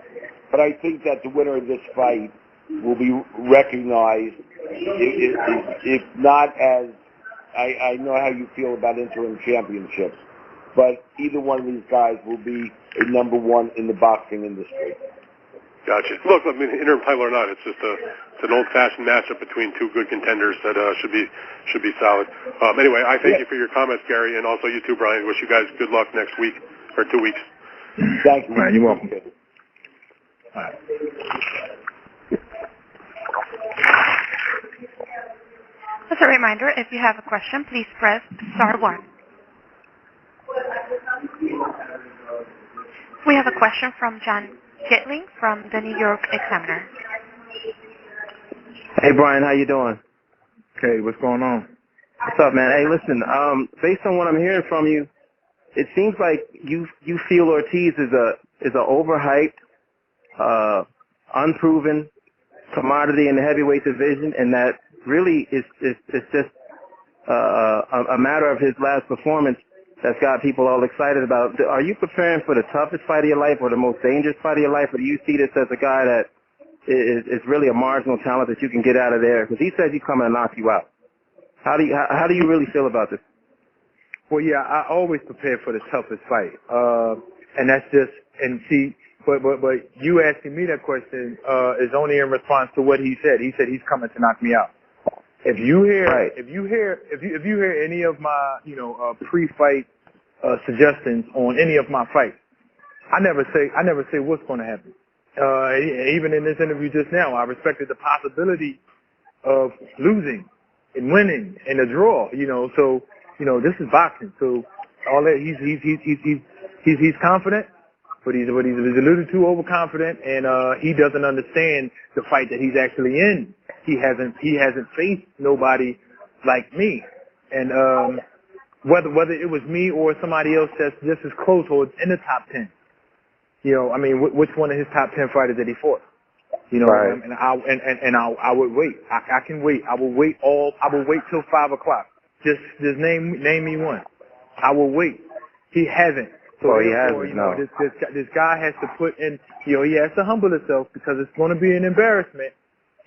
But I think that the winner of this fight will be recognized, if not as, I know how you feel about interim championships, but either one of these guys will be a number one in the boxing industry. Gotcha. Look, I mean, interim title or not, it's just it's an old-fashioned matchup between two good contenders that should be solid. Anyway, I thank you for your comments, Gary, and also you too, Brian. Wish you guys good luck next week or 2 weeks. Thank you. You're welcome. All right. As a reminder, if you have a question, please press star 1. We have a question from John Gitling from the New York Examiner. Hey, Brian, how you doing? Okay, what's going on? What's up, man? Hey, listen, based on what I'm hearing from you, it seems like you feel Ortiz is a overhyped, unproven commodity in the heavyweight division, and that really is just a matter of his last performance that's got people all excited about. Are you preparing for the toughest fight of your life or the most dangerous fight of your life, or do you see this as a guy that is really a marginal talent that you can get out of there? Because he says he's coming to knock you out. How do you really feel about this? Well, yeah, I always prepare for the toughest fight, and that's just But you asking me that question is only in response to what he said. He said he's coming to knock me out. If you hear any of my pre-fight suggestions on any of my fights, I never say what's going to happen. Even in this interview just now, I respected the possibility of losing and winning and a draw. So this is boxing. So all that he's confident. but he's a little too overconfident, and he doesn't understand the fight that he's actually in. He hasn't faced nobody like me, and whether it was me or somebody else that's just as close or in the top 10. You know, I mean, which one of his top 10 fighters that he fought? You know, Right. and I would wait. I can wait. I will wait till 5 o'clock. Just name me one. I will wait. He hasn't. So he therefore, hasn't. you know, No. this guy has to put in. You know, he has to humble himself because it's going to be an embarrassment.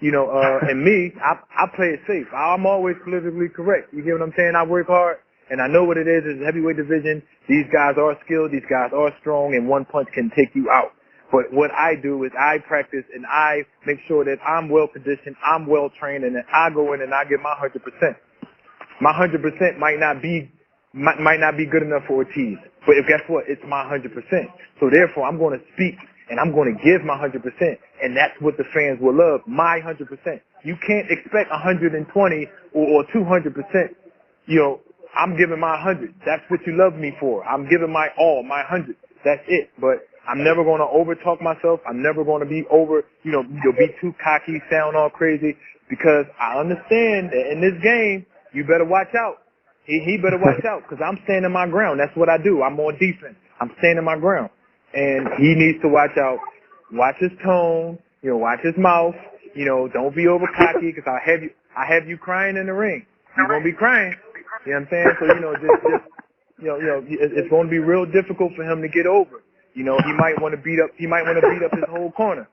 You know, and me, I play it safe. I'm always politically correct. You get what I'm saying? I work hard, and I know what it is. It's a heavyweight division. These guys are skilled. These guys are strong, and one punch can take you out. But what I do is I practice and I make sure that I'm well conditioned, I'm well trained, and that I go in and I give my 100%. My 100% might not be good enough for Ortiz, but guess what? It's my 100%. So therefore, I'm going to speak and I'm going to give my 100%, and that's what the fans will love. My 100%. You can't expect 120 or 200%. You know, I'm giving my 100. That's what you love me for. I'm giving my all, my 100. That's it. But I'm never going to over-talk myself. I'm never going to be be too cocky, sound all crazy, because I understand that in this game, you better watch out. He better watch out, because I'm standing my ground. That's what I do. I'm on defense. I'm standing my ground. And he needs to watch out. Watch his tone. You know, watch his mouth. You know, don't be over cocky, because I have you crying in the ring. You're going to be crying. You know what I'm saying? So, you know, it's going to be real difficult for him to get over. You know, he might want to beat up his whole corner.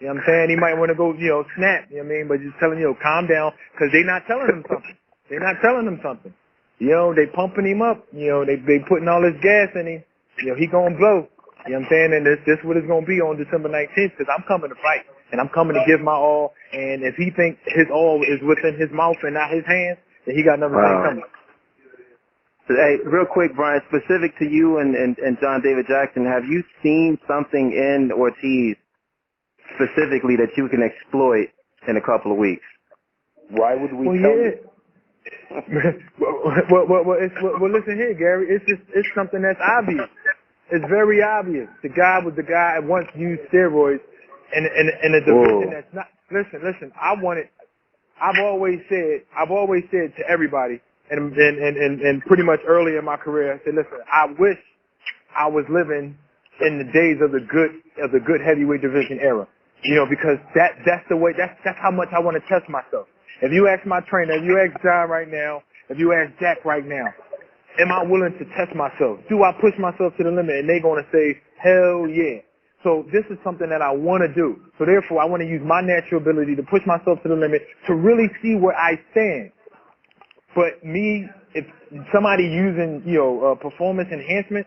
You know what I'm saying? He might want to go, snap. You know what I mean? But just telling calm down, because they're not telling him something. They're not telling him something. You know, they pumping him up. You know, they putting all this gas in him. You know, he gonna blow. You know what I'm saying? And this what it's gonna be on December 19th, because I'm coming to fight and I'm coming to give my all. And if he thinks his all is within his mouth and not his hands, then he got another thing coming. Hey, real quick, Brian, specific to you and John David Jackson, have you seen something in Ortiz specifically that you can exploit in a couple of weeks? Why would we Well, tell yeah. you? Well, listen here, Gary. It's something that's obvious. It's very obvious. The guy once used steroids in a division that's not. Listen. I've always said to everybody, and pretty much early in my career, I said, listen, I wish I was living in the days of the good heavyweight division era. You know, because that's the way. That's how much I want to test myself. If you ask my trainer, if you ask John right now, if you ask Jack right now, am I willing to test myself? Do I push myself to the limit? And they're going to say, hell yeah. So this is something that I want to do. So therefore, I want to use my natural ability to push myself to the limit to really see where I stand. But me, if somebody using, performance enhancement,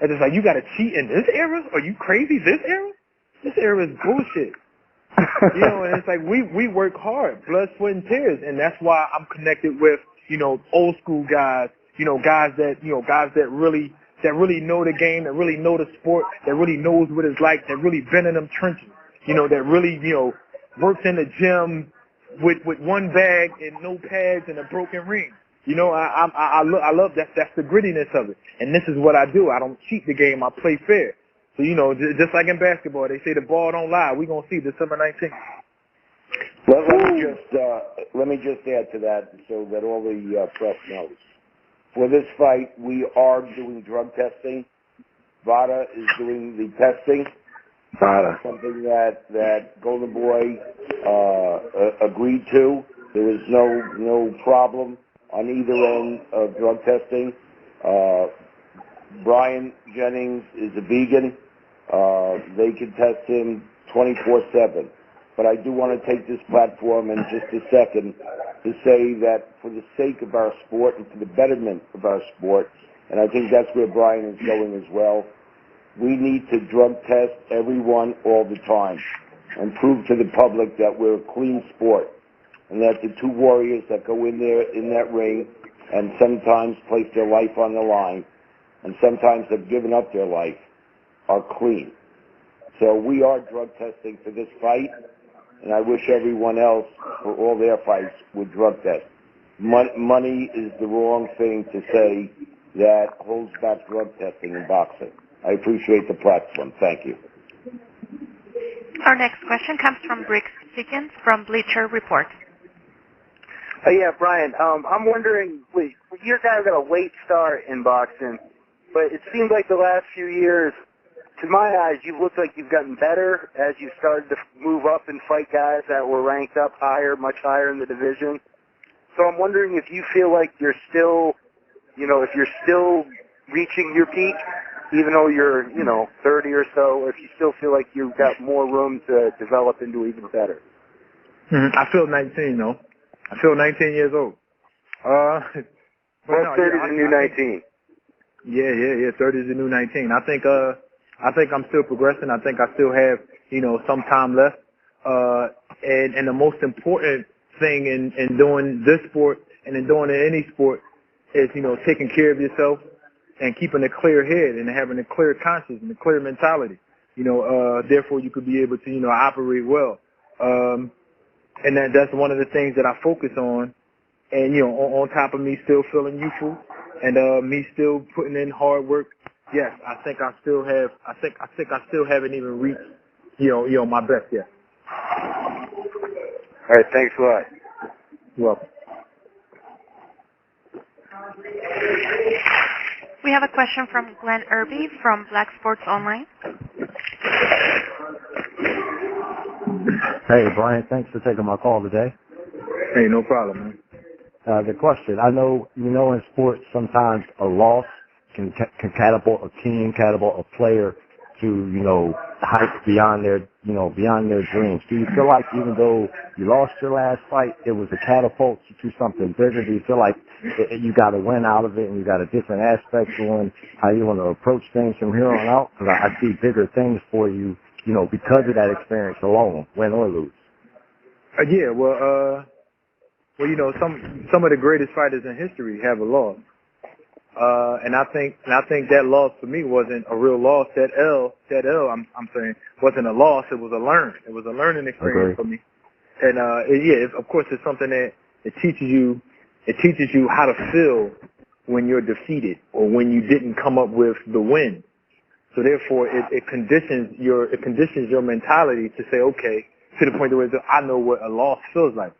it's just like, you got to cheat in this era? Are you crazy? This era? This era is bullshit. And it's like we work hard, blood, sweat, and tears, and that's why I'm connected with old school guys, guys that really know the game, that really know the sport, that really knows what it's like, that really been in them trenches, that really works in the gym with one bag and no pads and a broken ring. I love that. That's the grittiness of it, and this is what I do. I don't cheat the game. I play fair. So, just like in basketball, they say the ball don't lie. We're going to see December 19th. Let me just add to that so that all the press knows. For this fight, we are doing drug testing. VADA is doing the testing. VADA. Something that Golden Boy agreed to. There was no problem on either end of drug testing. Bryant Jennings is a vegan. They can test him 24/7. But I do want to take this platform in just a second to say that for the sake of our sport and for the betterment of our sport, and I think that's where Brian is going as well, we need to drug test everyone all the time and prove to the public that we're a clean sport and that the two warriors that go in there in that ring and sometimes place their life on the line and sometimes have given up their life are clean. So we are drug testing for this fight, and I wish everyone else for all their fights would drug test. Money is the wrong thing to say that holds back drug testing in boxing. I appreciate the platform. Thank you. Our next question comes from Rick Siggins from Bleacher Report. Yeah, Brian, I'm wondering, you're kind of got a late start in boxing, but it seems like the last few years, to my eyes, you've looked like you've gotten better as you started to move up and fight guys that were ranked up higher, much higher in the division. So I'm wondering if you feel like you're still, if you're still reaching your peak, even though you're, 30 or so, or if you still feel like you've got more room to develop into even better. I feel 19, though. I feel 19 years old. Well, 30 is the new 19. Yeah. 30 is the new 19. I think I'm still progressing. I think I still have, some time left. And the most important thing in doing this sport and in doing any sport is, taking care of yourself and keeping a clear head and having a clear conscience and a clear mentality. Therefore you could be able to, operate well. And that's one of the things that I focus on. And, on top of me still feeling youthful and me still putting in hard work, yes, I think I still haven't even reached, my best yet. All right, thanks a lot. You're welcome. We have a question from Glenn Irby from Black Sports Online. Hey, Brian, thanks for taking my call today. Hey, no problem, man. The question, I know, in sports, sometimes a loss can catapult a team, catapult a player to, heights beyond their dreams. Do you feel like even though you lost your last fight, it was a catapult to something bigger? Do you feel like you got a win out of it and you got a different aspect on how you want to approach things from here on out? Because I see bigger things for you, because of that experience alone, win or lose. Some of the greatest fighters in history have a loss. And I think that loss for me wasn't a real loss. That L, I'm saying, wasn't a loss. It was a learn. It was a learning experience for me. And of course, it's something that it teaches you how to feel when you're defeated or when you didn't come up with the win. So therefore, it conditions your mentality to say, okay, to the point where I know what a loss feels like.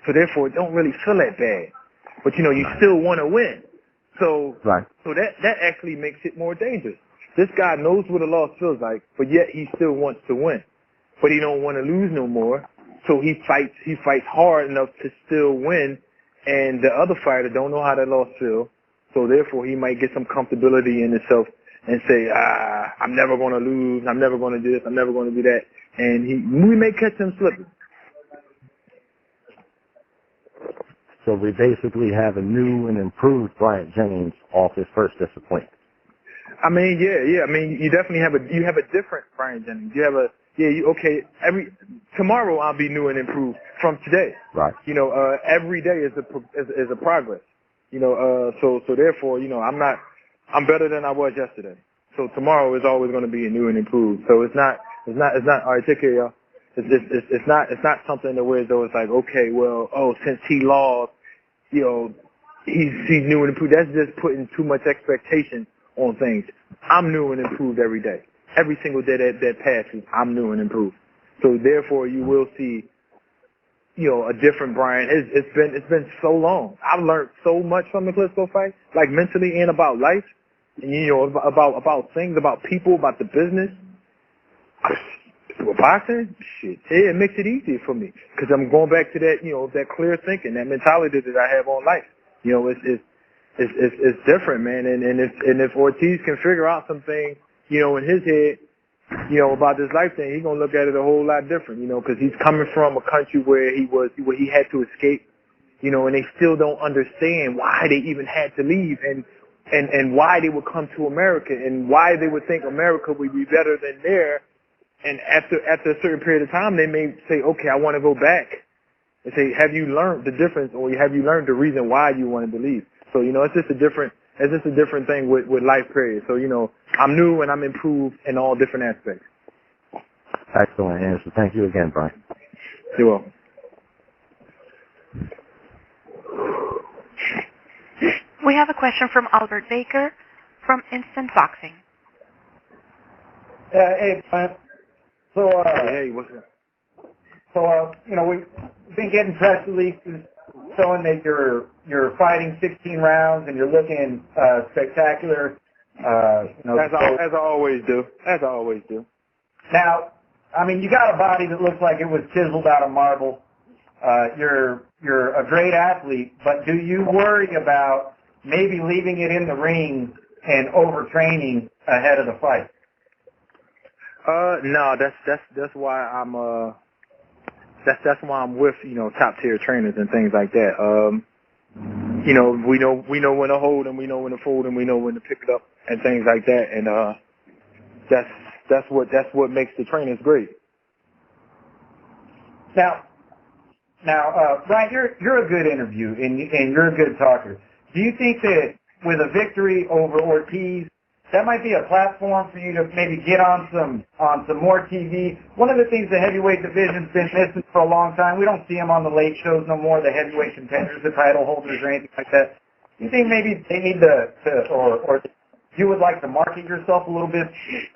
So therefore, it don't really feel that bad. But you still want to win. So that actually makes it more dangerous. This guy knows what a loss feels like, but yet he still wants to win. But he don't want to lose no more. So he fights hard enough to still win. And the other fighter don't know how that loss feels. So therefore, he might get some comfortability in himself and say, I'm never going to lose. I'm never going to do this. I'm never going to do that. And we may catch him slipping. So we basically have a new and improved Bryant Jennings off his first disappointment. I mean, yeah. I mean, you definitely have a different Bryant Jennings. Tomorrow I'll be new and improved from today. Right. Every day is a progress. So therefore, I'm better than I was yesterday. So tomorrow is always going to be a new and improved. So it's not. All right, take care, y'all. It's not something that where though it's like, okay, well, since he lost, he's new and improved. That's just putting too much expectation on things. I'm new and improved every day. Every single day that passes, I'm new and improved. So therefore, you will see, a different Brian. It's been so long. I've learned so much from the Klitschko fight, like mentally and about life, and about things, about people, about the business. With boxing, it makes it easier for me because I'm going back to that, that clear thinking, that mentality that I have on life. It's different, man. And if Ortiz can figure out some things, in his head, about this life thing, he's gonna look at it a whole lot different, because he's coming from a country where he had to escape, and they still don't understand why they even had to leave and why they would come to America and why they would think America would be better than there. And after a certain period of time, they may say, okay, I want to go back. And say, have you learned the difference, or have you learned the reason why you wanted to leave? So, it's just a different thing with life period. So, I'm new and I'm improved in all different aspects. Excellent answer. Thank you again, Brian. You're welcome. We have a question from Albert Baker from Instant Boxing. Hey, Bryant. So, Hey, what's up? So, we've been getting press releases showing that you're fighting 16 rounds and you're looking spectacular. As I always do. As I always do. Now, I mean, you got a body that looks like it was chiseled out of marble. You're a great athlete, but do you worry about maybe leaving it in the ring and overtraining ahead of the fight? No, that's why I'm that's why I'm with top tier trainers and things like that. We know when to hold and we know when to fold and we know when to pick it up and things like that, and that's what makes the trainers great. Now, Bryant, you're a good interview and you're a good talker. Do you think that with a victory over Ortiz, that might be a platform for you to maybe get on some more TV? One of the things the heavyweight division's been missing for a long time, we don't see them on the late shows no more, the heavyweight contenders, the title holders or anything like that. Do you think maybe they need or you would like to market yourself a little bit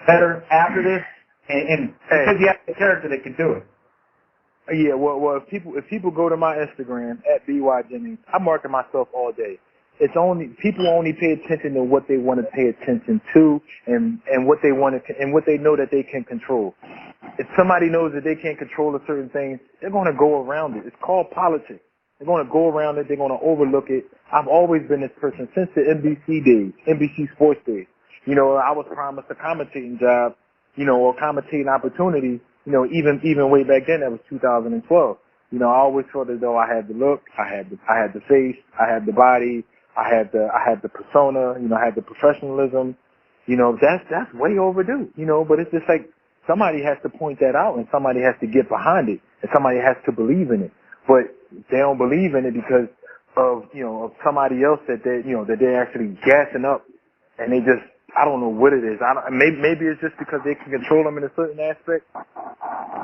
better after this? And because you have the character that can do it. Yeah, well, if people go to my Instagram at Bryant Jennings, I market myself all day. It's people only pay attention to what they want to pay attention to and what they want to and what they know that they can control. If somebody knows that they can't control a certain thing, they're going to go around it. It's called politics. They're going to go around it. They're going to overlook it. I've always been this person since the NBC days, NBC Sports days. I was promised a commentating job, or commentating opportunity. Even way back then, that was 2012. I always felt as though I had the look, I had the face, I had the body, I had the persona, I had the professionalism. That's way overdue. But it's just like somebody has to point that out and somebody has to get behind it and somebody has to believe in it. But they don't believe in it because of of somebody else that they're actually gassing up, and they just, I don't know what it is. Maybe it's just because they can control them in a certain aspect,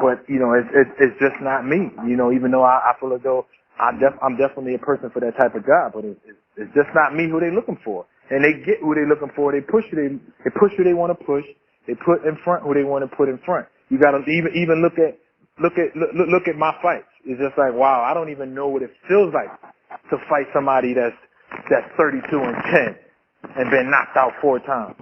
but it's just not me. Even though I feel as though I'm definitely a person for that type of job, but it's just not me who they looking for. And they get who they looking for. They push who they want to push. They put in front who they want to put in front. You got to even look at my fights. It's just like, wow, I don't even know what it feels like to fight somebody that's 32-10 and been knocked out 4 times.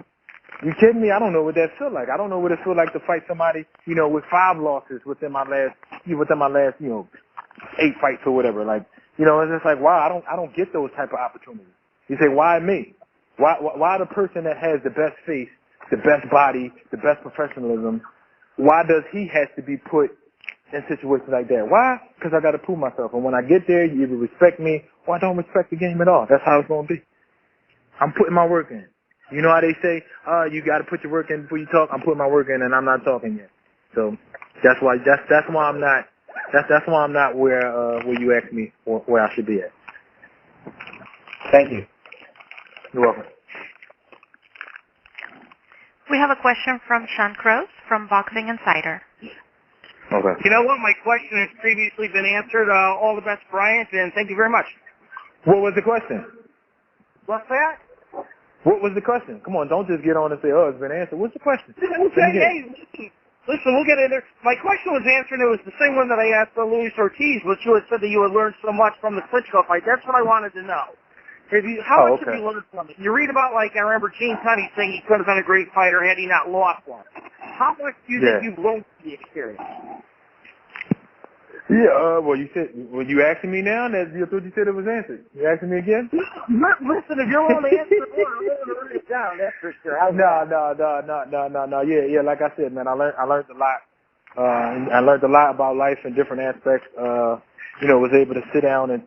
You kidding me? I don't know what that feel like. I don't know what it feel like to fight somebody, with 5 losses within my last 8 fights or whatever. Like, it's just like, wow, I don't get those type of opportunities. You say, why me? Why the person that has the best face, the best body, the best professionalism, why does he has to be put in situations like that? Why? Because I got to prove myself. And when I get there, you either respect me or I don't respect the game at all. That's how it's going to be. I'm putting my work in. You know how they say, you got to put your work in before you talk? I'm putting my work in and I'm not talking yet. So that's why I'm not where you asked me where I should be at. Thank you. You're welcome. We have a question from Sean Cross from Boxing Insider. Okay. You know what? My question has previously been answered. All the best, Bryant, and thank you very much. What was the question? What's that? What was the question? Come on, don't just get on and say, oh, it's been answered. What's the question? Hey, listen, we'll get in there. My question was answered. It was the same one that I asked Luis Ortiz, but you had said that you had learned so much from the Klitschko fight. That's what I wanted to know. How much have you learned from it? You read about, I remember Gene Tunney saying he could have been a great fighter had he not lost one. How much do you think you've learned from the experience? Yeah, well, you asking me now? I thought you said it was answered. You asking me again? Listen, if you're willing to answer it, I'm willing to write it down. That's for sure. No. Yeah. Like I said, man, I learned a lot. I learned a lot about life in different aspects. Was able to sit down and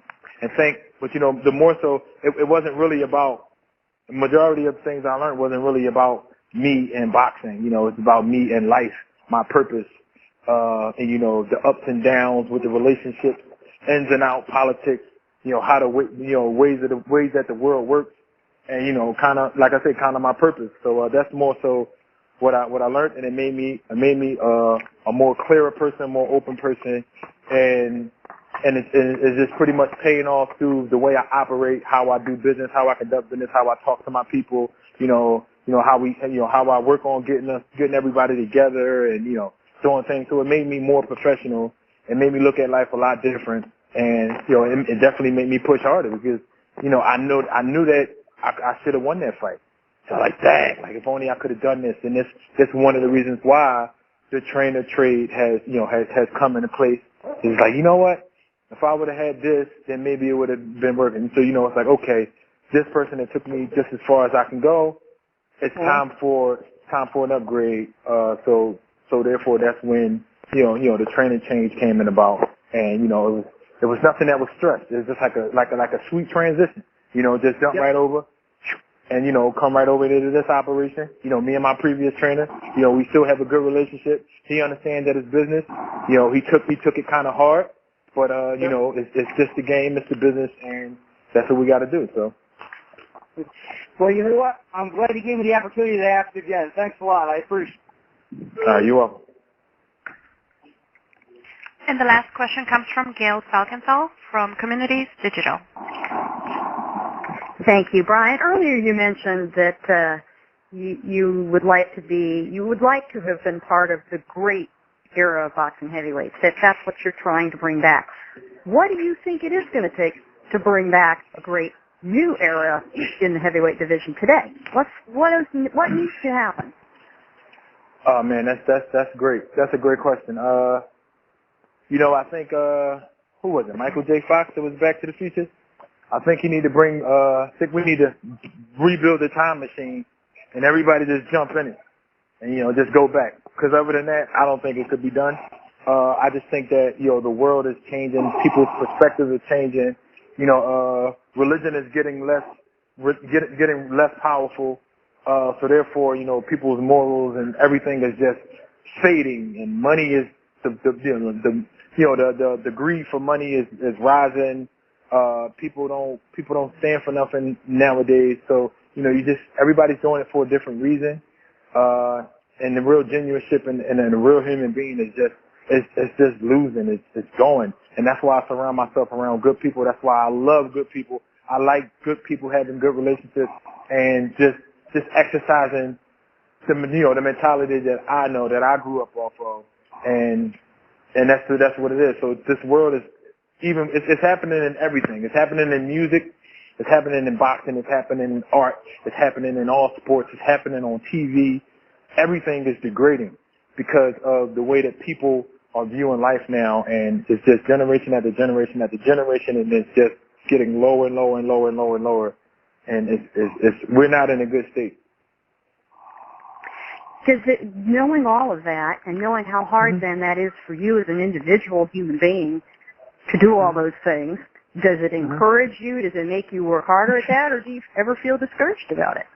think. But the more so, it wasn't really about. The majority of things I learned wasn't really about me and boxing. It's about me and life, my purpose. And the ups and downs with the relationships, ins and outs, politics, how to ways that the world works, and kind of like I said, kind of my purpose. So that's more so what I learned, and it made me a more clearer person, more open person, and it's just pretty much paying off through the way I operate, how I do business, how I conduct business, how I talk to my people, how I work on getting everybody together and, doing things. So it made me more professional and made me look at life a lot different. And, it definitely made me push harder because, I knew that I should have won that fight. So like, dang, like if only I could have done this. And this one of the reasons why the trainer trade has come into place. It's like, you know what? If I would have had this, then maybe it would have been working. So, it's like, okay, this person that took me just as far as I can go, it's time for an upgrade. So therefore that's when, the training change came in about. And, it was nothing that was stressed. It was just like a sweet transition. Just jump right over and, come right over into this operation. Me and my previous trainer, we still have a good relationship. He understands that it's business. He took it kind of hard, but, it's just the game, it's the business, and that's what we got to do. So. Well, you know what? I'm glad you gave me the opportunity to ask again. Thanks a lot. I appreciate it. You're welcome. And the last question comes from Gail Falkenthal from Communities Digital. Thank you, Bryant. Earlier you mentioned that you would like to have been part of the great era of boxing heavyweights. That's what you're trying to bring back. What do you think it is going to take to bring back a great new era in the heavyweight division today? What needs to happen? Oh man, that's great. That's a great question. I think who was it? Michael J. Fox that was Back to the Future. I think we need to rebuild the time machine and everybody just jump in it and just go back. Because other than that, I don't think it could be done. I just think that the world is changing, people's perspectives are changing. Religion is getting less powerful. So therefore, people's morals and everything is just fading, and money is the greed for money is rising. People don't stand for nothing nowadays. So everybody's doing it for a different reason. And the real genuineship and the real human being is just losing. It's going. And that's why I surround myself around good people. That's why I love good people. I like good people having good relationships and just exercising the mentality that I know that I grew up off of. And that's what it is. So this world is it's happening in everything. It's happening in music. It's happening in boxing. It's happening in art. It's happening in all sports. It's happening on TV. Everything is degrading because of the way that people are viewing life now, and it's just generation after generation after generation, and it's just getting lower and lower and lower and lower and lower, and we're not in a good state. Knowing all of that and knowing how hard then that is for you as an individual human being to do all those things, does it encourage you? Does it make you work harder at that, or do you ever feel discouraged about it?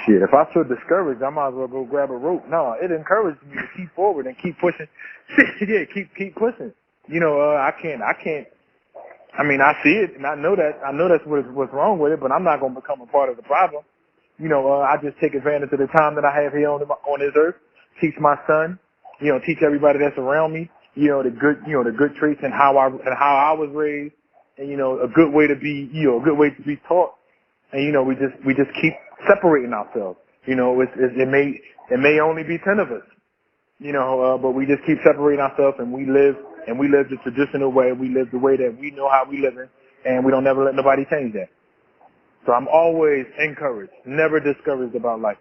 Shit, if I feel discouraged, I might as well go grab a rope. No, it encouraged me to keep forward and keep pushing. Yeah, keep pushing. I can't. I mean, I see it, and I know that's what's wrong with it, but I'm not going to become a part of the problem. I just take advantage of the time that I have here on this earth, teach my son, teach everybody that's around me, the good traits and how I was raised, and a good way to be, a good way to be taught, and we just keep separating ourselves. It may only be 10 of us, but we just keep separating ourselves, and we live the traditional way. We live the way that we know how we live in, and we don't never let nobody change that. So I'm always encouraged, never discouraged about life.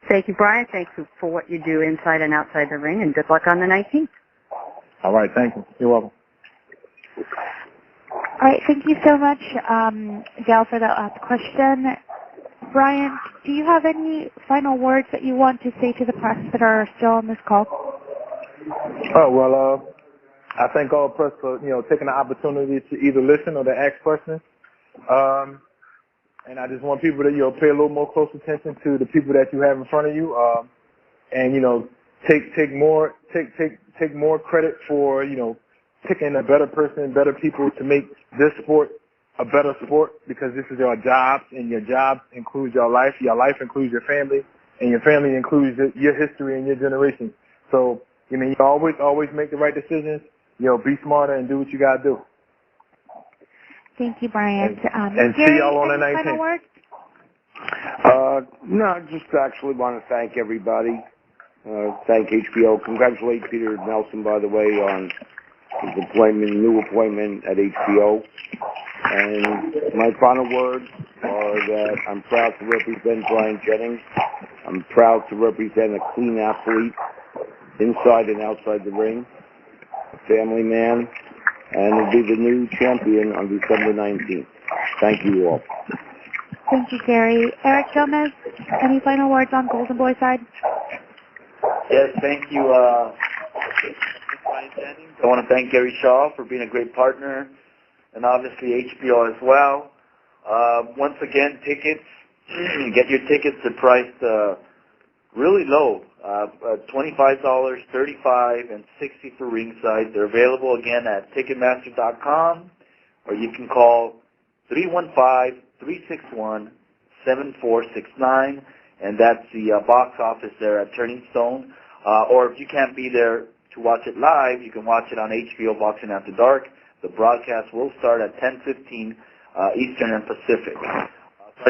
Thank you, Brian. Thank you for what you do inside and outside the ring, and good luck on the 19th. All right, thank you. You're welcome. All right, thank you so much, Gal, for that last question. Brian, do you have any final words that you want to say to the press that are still on this call? Oh, well, I thank all press for, taking the opportunity to either listen or to ask questions. And I just want people to, pay a little more close attention to the people that you have in front of you, and take more credit for picking a better person, better people to make this sport a better sport, because this is your job, and your job includes your life includes your family, and your family includes your history and your generation. So you always make the right decisions. Be smarter and do what you gotta do. Thank you, Brian. And see y'all on the 19th. Final words? No, I just actually want to thank everybody. Thank HBO. Congratulate Peter Nelson, by the way, on his new appointment at HBO. And my final words are that I'm proud to represent Bryant Jennings. I'm proud to represent a clean athlete inside and outside the ring, a family man, and will be the new champion on December 19th. Thank you all. Thank you, Gary. Eric Gomez, any final words on Golden Boy side? Yes, thank you, Bryant Jennings. I want to thank Gary Shaw for being a great partner, and obviously HBO as well. Once again, tickets, get your tickets. They're priced really low, $25, $35, and $60 for ringside. They're available again at Ticketmaster.com, or you can call 315-361-7469, and that's the box office there at Turning Stone. Or if you can't be there to watch it live, you can watch it on HBO Boxing After Dark. The broadcast will start at 10:15 Eastern and Pacific. I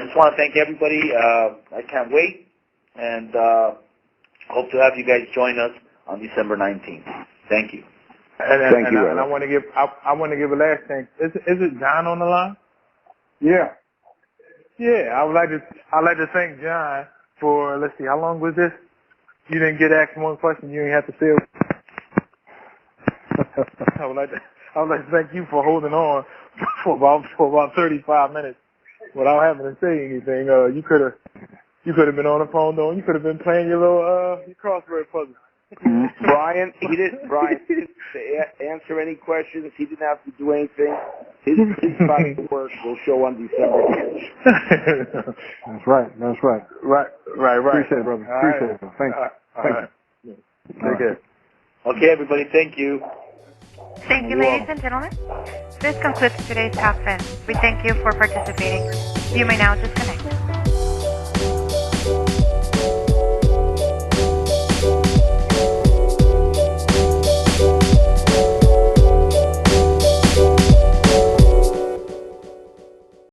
just want to thank everybody. I can't wait, and hope to have you guys join us on December 19th. Thank you. Thank you, and I want to give a last thanks. Is it John on the line? Yeah. Yeah, I'd like to thank John for, let's see, how long was this? You didn't get asked one question, you didn't have to say it. I would like to thank you for holding on for about 35 minutes without having to say anything. You could have been on the phone though. You could have been playing your little your crossword puzzle. Brian didn't answer any questions. He didn't have to do anything. His body of work will show on December 10th. That's right. Right. Appreciate it, brother. Appreciate it. Thank you. Take care. Okay, everybody, thank you. Thank you, ladies and gentlemen. This concludes today's conference. We thank you for participating. You may now disconnect.